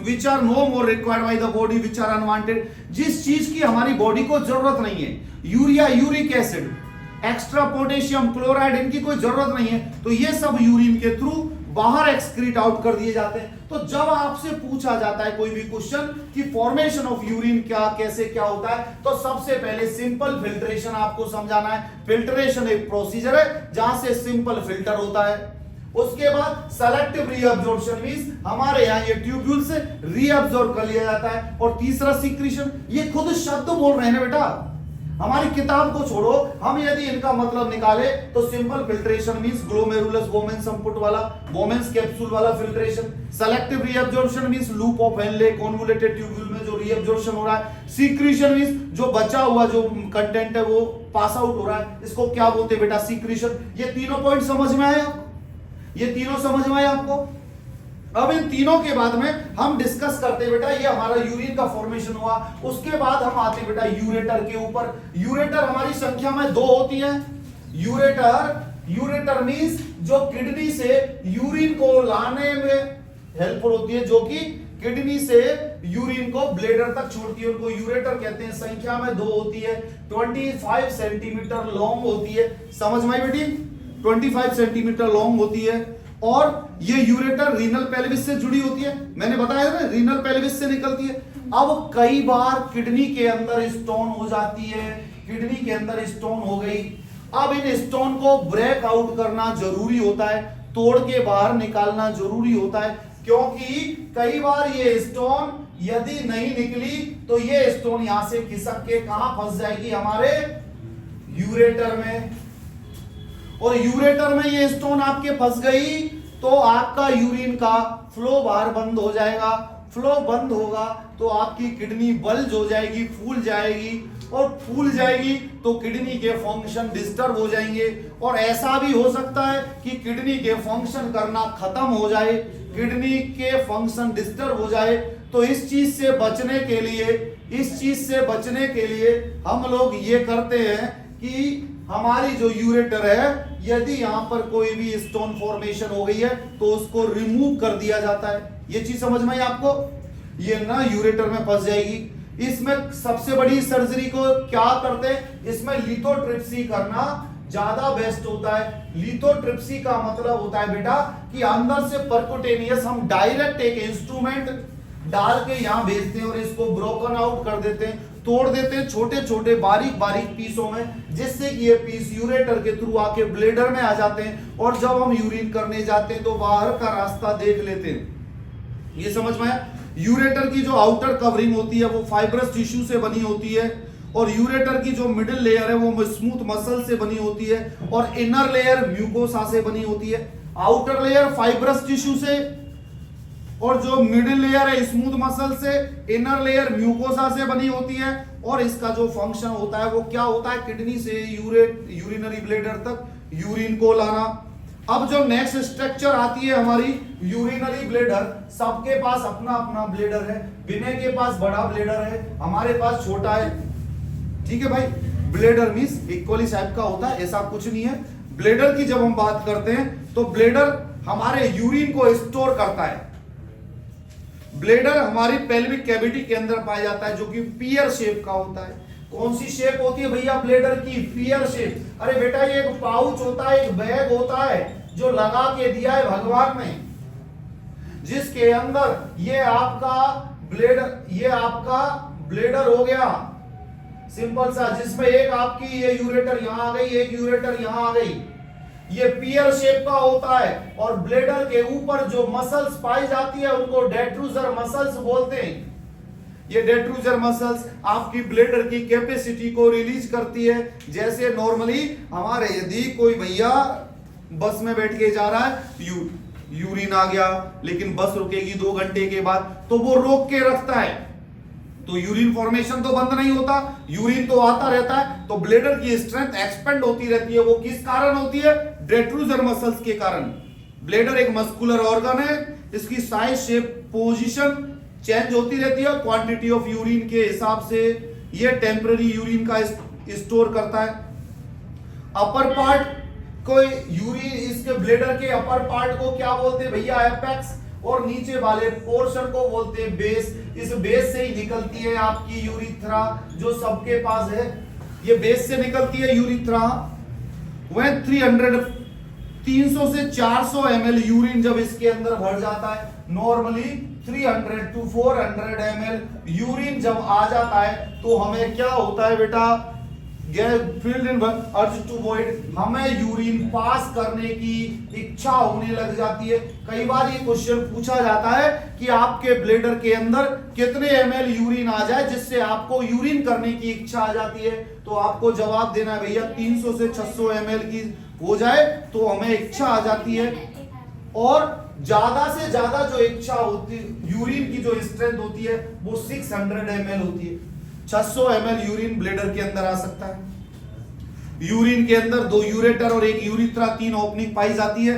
S1: Which are no more required by the body, which are unwanted. जिस चीज की हमारी बॉडी को जरूरत नहीं है, urea, uric acid, extra potassium, chloride, इनकी कोई जरूरत नहीं है, तो ये सब यूरिन के थ्रू बाहर एक्सक्रीट आउट कर दिए जाते हैं। तो जब आपसे पूछा जाता है कोई भी क्वेश्चन कि फॉर्मेशन ऑफ यूरिन क्या, कैसे, क्या होता है, तो सबसे पहले सिंपल फिल्ट्रेशन आपको समझाना है। फिल्ट्रेशन एक प्रोसीजर है जहां से सिंपल फिल्टर होता है। उसके बाद सेलेक्टिव रीअब्जॉर्प्शन मींस हमारे यहां ये ट्यूब्यूल से रीअब्जॉर्ब कर लिया जाता है। और तीसरा सीक्रीशन। ये खुद शब्द बोल रहे हैं ना बेटा, हमारी किताब को छोड़ो, हम यदि इनका मतलब निकाले तो simple filtration means glomerulus Bowman संपुट वाला, बोमेन्स कैप्सूल वाला filtration. Selective reabsorption means loop of Henle convoluted tubule में जो रीअब्जॉर्प्शन हो रहा है। सीक्रीशन मींस जो बचा हुआ जो कंटेंट है वो पास आउट हो रहा है, इसको क्या बोलते हैं बेटा? सीक्रीशन। ये तीनों पॉइंट समझ में आए? ये तीनों समझ में आए आपको? अब इन तीनों के बाद में हम डिस्कस करते हैं बेटा, ये हमारा यूरिन का फॉर्मेशन हुआ। उसके बाद हम आते बेटा यूरेटर के ऊपर। यूरेटर हमारी संख्या में 2 होती है। यूरेटर मींस जो किडनी से यूरिन को लाने में हेल्पफुल होती है, जो कि किडनी से यूरिन को ब्लेडर तक छोड़ती है, उनको यूरेटर कहते हैं। संख्या में 2 होती है, 25 सेंटीमीटर लॉन्ग होती है। समझ में आई बेटी? 25 सेंटीमीटर लॉन्ग होती है। और ये यूरेटर रीनल पेल्विस से जुड़ी होती है, मैंने बताया ना, रीनल पेल्विस से निकलती है। अब कई बार किडनी के अंदर स्टोन हो जाती है, किडनी के अंदर स्टोन हो गई, अब इन स्टोन को ब्रेक आउट करना जरूरी होता है, तोड़ के बाहर निकालना जरूरी होता है, क्योंकि कई बार ये स्टोन यदि नहीं निकली तो ये स्टोन यहां से खिसक के कहां फंस जाएगी? हमारे यूरेटर में। और यूरेटर में ये स्टोन आपके फंस गई तो आपका यूरिन का फ्लो बाहर बंद हो जाएगा। फ्लो बंद होगा तो आपकी किडनी बल्ज हो जाएगी, फूल जाएगी, और फूल जाएगी तो किडनी के फंक्शन डिस्टर्ब हो जाएंगे। और ऐसा भी हो सकता है कि किडनी के फंक्शन करना खत्म हो जाए, किडनी के फंक्शन डिस्टर्ब हो जाए। तो इस चीज से बचने के लिए हम लोग ये करते हैं कि हमारी जो यूरेटर है, यदि यहां पर कोई भी स्टोन फॉर्मेशन हो गई है तो उसको रिमूव कर दिया जाता है। ये चीज समझ में आई आपको? ये ना यूरेटर में फंस जाएगी। इसमें सबसे बड़ी सर्जरी को क्या करते हैं? इसमें लिथोट्रिप्सी करना ज्यादा बेस्ट होता है। लिथोट्रिप्सी का मतलब होता है बेटा कि अंदर से परक्यूटेनियस हम डायरेक्ट एक इंस्ट्रूमेंट डाल के यहां भेजते हैं और इसको ब्रोकन आउट कर देते हैं, तोड़ देते हैं छोटे छोटे बारीक बारीक पीसों में, जिससे कि ये पीस यूरेटर के थ्रू आके ब्लेडर में आ जाते हैं। और जब हम यूरिन करने जाते हैं तो बाहर का रास्ता देख लेते हैं। ये समझ में आया? यूरेटर की जो आउटर कवरिंग होती है वो फाइब्रस टिश्यू से बनी होती है, और यूरेटर की जो मिडिल लेयर है वो स्मूथ मसल से बनी होती है, और इनर लेयर म्यूकोसा से बनी होती है। आउटर लेयर फाइब्रस टिश्यू से, और जो मिडिल लेयर है स्मूथ मसल से, इनर लेयर म्यूकोसा से बनी होती है। और इसका जो फंक्शन होता है वो क्या होता है? किडनी से यूरिनरी ब्लेडर तक यूरिन को लाना। अब जो नेक्स्ट स्ट्रक्चर आती है हमारी यूरिनरी ब्लेडर, सबके पास अपना अपना ब्लेडर है। विनय के पास बड़ा ब्लेडर है, हमारे पास छोटा है। ठीक है भाई? ब्लेडर मींस इक्वली शेप का होता है, ऐसा कुछ नहीं है। ब्लेडर की जब हम बात करते हैं तो ब्लेडर हमारे यूरिन को स्टोर करता है। ब्लेडर हमारी पेल्विक कैविटी के अंदर पाया जाता है, जो कि पियर शेप का होता है। कौन सी शेप होती है भैया ब्लेडर की? पियर शेप। अरे बेटा ये एक पाउच होता है, एक बैग होता है जो लगा के दिया है भगवान ने, जिसके अंदर ये आपका ब्लेडर हो गया सिंपल सा, जिसमें एक आपकी ये यूरेटर यहां आ गई, एक यूरेटर यहां आ गई। ये पियर शेप का होता है और ब्लेडर के ऊपर जो मसल्स पाई जाती है उनको डेट्रूजर मसल्स बोलते हैं। ये डेट्रूजर मसल्स आपकी ब्लेडर की कैपेसिटी को रिलीज करती है। जैसे नॉर्मली हमारे यदि कोई भैया बस में बैठ के जा रहा है, यूरिन आ गया, लेकिन बस रुकेगी 2 घंटे के बाद, तो वो रोक के रखता है, तो यूरिन फॉर्मेशन तो बंद नहीं होता, यूरिन तो आता रहता है। तो ब्लेडर की स्ट्रेंथ एक्सपेंड होती रहती है। वो किस कारण होती है? डेट्रूजर मसल्स के कारण। ब्लेडर एक मस्कुलर ऑर्गन है, इसकी साइज, शेप, पोजीशन चेंज होती रहती है क्वांटिटी ऑफ यूरिन के हिसाब से। ये टेम्पररी यूरिन का स्टोर करता है। अपर पार्ट कोई यूरिन, इसके ब्लेडर के अपर पार्ट को क्या बोलते हैं भैया? एपेक्स। और नीचे वाले पोर्शन को बोलते हैं बेस। इस बेस से ही निकलती है आपकी यूरिथ्रा, जो सबके पास है। ये बेस से निकलती है यूरिथ्रा। वह 300 से 400 ml यूरिन जब इसके अंदर भर जाता है, नॉर्मली 300 to 400 ml यूरिन जब आ जाता है, तो हमें क्या होता है बेटा? Field in urge to void, हमें यूरिन पास करने की इच्छा होने लग जाती है। कई बार ये क्वेश्चन पूछा जाता है कि आपके ब्लेडर के अंदर कितने ml यूरिन आ जाए जिससे आपको यूरिन करने की इच्छा आ जाती है, तो आपको जवाब देना है भैया 300 से 600 ml की हो जाए तो हमें इच्छा आ जाती है। और ज्यादा से ज्यादा जो इच्छा होती है, यूरिन की जो स्ट्रेंथ होती है वो 600 ml होती है। 600 ml यूरिन ब्लेडर के अंदर आ सकता है। यूरिन के अंदर 2 यूरेटर और 1 यूरिथ्रा, 3 ओपनिंग पाई जाती है।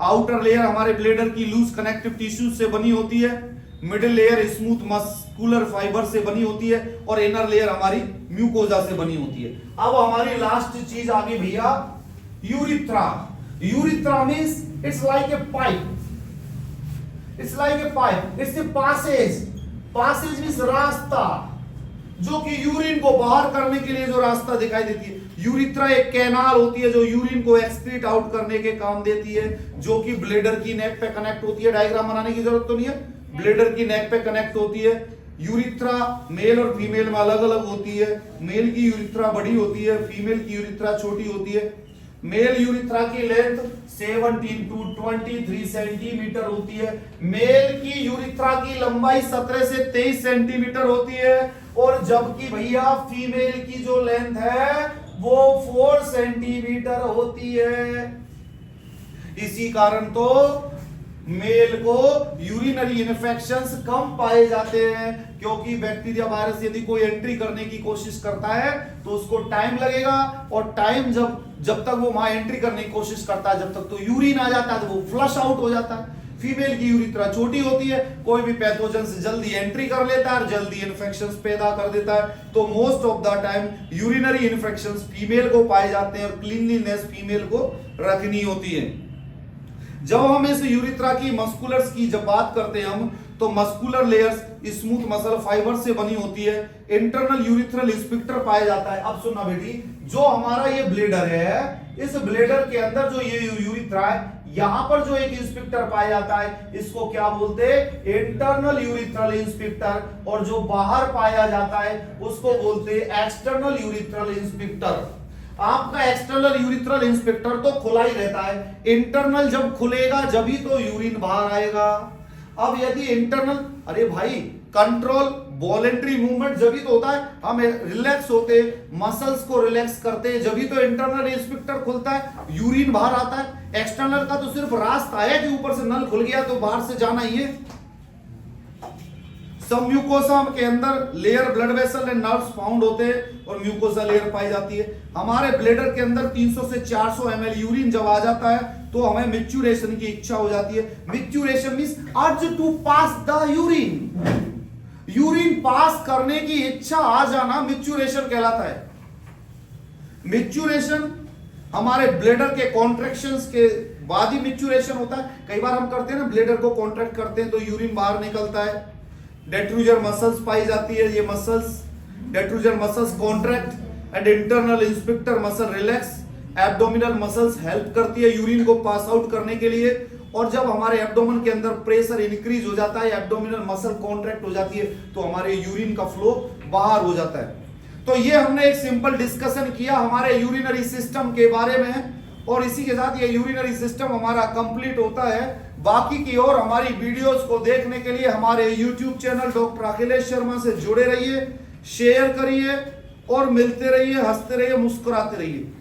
S1: आउटर लेयर हमारे ब्लेडर की लूज कनेक्टिव टिश्यू से बनी होती है। Middle layer smooth muscular fibre से बनी होती है और इनर लेयर हमारी म्यूकोजा से बनी होती है। अब हमारी लास्ट चीज आ गई भैया urethra. Urethra means it's like a pipe, it's like a pipe, it's a passage. Passage means रास्ता, जो कि यूरिन को बाहर करने के लिए जो रास्ता दिखाई देती है। यूरिथ्रा एक कैनाल होती है जो यूरिन को एक्सक्रीट आउट करने के काम देती है, जो कि ब्लेडर की नेक पे कनेक्ट होती है। डायग्राम बनाने की जरूरत तो नहीं है, ब्लेडर की नेक पे कनेक्ट होती है। यूरिथ्रा मेल और फीमेल में अलग अलग होती है। मेल की यूरिथ्रा बड़ी होती है, फीमेल की यूरिथ्रा छोटी होती है। मेल यूरिथ्रा की लेंथ 17 to 23 सेंटीमीटर होती है। मेल की यूरिथ्रा की लंबाई 17 से 23 सेंटीमीटर होती है, और जबकि भैया फीमेल की जो लेंथ है वो 4 सेंटीमीटर होती है। इसी कारण तो मेल को यूरिनरी इन्फेक्शंस कम पाए जाते हैं, क्योंकि बैक्टीरिया वायरस यदि कोई एंट्री करने की कोशिश करता है तो उसको टाइम लगेगा, और टाइम जब तक वो वहां एंट्री करने की कोशिश करता है, जब तक तो यूरिन आ जाता है तो वो फ्लश आउट हो जाता है। फीमेल की यूरिथ्रा छोटी होती है, कोई भी पैथोजन से जल्दी एंट्री कर लेता है और जल्दी इन्फेक्शंस पैदा कर देता है। तो most of the time urinary infections female को पाए जाते हैं और क्लीनलीनेस फीमेल को रखनी होती है। जब हम इस यूरिथ्रा की मस्कुलर्स की जब बात करते हैं हम, तो muscular layers smooth muscle fibre से बनी होती है। इंटरनल यूरिथ्रल स्फिंक्टर पाया जाता है। अब सुनना बेटी, जो हमारा ये ब्लेडर है, इस ब्लेडर के अंदर जो ये यूरिथ्रा है, यहां पर जो एक स्फिंक्टर पाया जाता है, इसको क्या बोलते हैं? Internal urethral sphincter. और जो बाहर पाया जाता है उसको बोलते हैं एक्सटर्नल यूरिथ्रल स्फिंक्टर। आपका एक्सटर्नल यूरिथ्रल स्फिंक्टर तो खुला ही रहता है, इंटरनल जब खुलेगा जभी तो यूरिन बाहर आएगा। अब यदि इंटरनल, अरे भाई कंट्रोल वॉलेंटरी मूवमेंट जभी तो होता है, हम रिलैक्स होते हैं, मसल्स को रिलैक्स करते हैं, जभी तो इंटरनल स्फिंक्टर खुलता है, यूरिन बाहर आता है। एक्सटर्नल का तो सिर्फ रास्ता है कि ऊपर से नल खुल गया तो बाहर से जाना ही है। सब म्यूकोसा के अंदर layer blood vessel and nerves found होते हैं और म्यूकोसा लेयर पाई जाती है। हमारे ब्लेडर के अंदर 300 से 400 ml यूरिन जब आ जाता है तो हमें मिक्चुरेशन की इच्छा हो जाती है। Micturition means urge to pass the urine. Urine pass करने की इच्छा आ जाना मिक्चुरेशन कहलाता है। मिक्चुरेशन हमारे ब्लेडर के कॉन्ट्रैक्शंस के बाद ही मिचुरेशन होता है। कई बार हम करते हैं ना, ब्लेडर को कॉन्ट्रैक्ट करते हैं तो यूरिन बाहर निकलता है, डेट्रूजर मसल्स पाई जाती है। ये muscles, detrusor muscles contract and internal inspector muscle relax. Abdominal muscles help करती है यूरिन को पास आउट करने के लिए। और जब हमारे एब्डोमेन के अंदर प्रेशर इंक्रीज हो जाता है, एब्डोमिनल मसल कॉन्ट्रैक्ट हो जाती है, तो हमारे यूरिन का फ्लो बाहर हो जाता है। तो ये हमने एक सिंपल डिस्कशन किया हमारे यूरिनरी सिस्टम के बारे में, और इसी के साथ ये यूरिनरी सिस्टम हमारा कंप्लीट होता है। बाकी की और हमारी वीडियोस को देखने के लिए हमारे YouTube channel doctor Akhilesh Sharma से जुड़े रहिए, शेयर करिए और मिलते रहिए, हंसते रहिए, मुस्कुराते रहिए।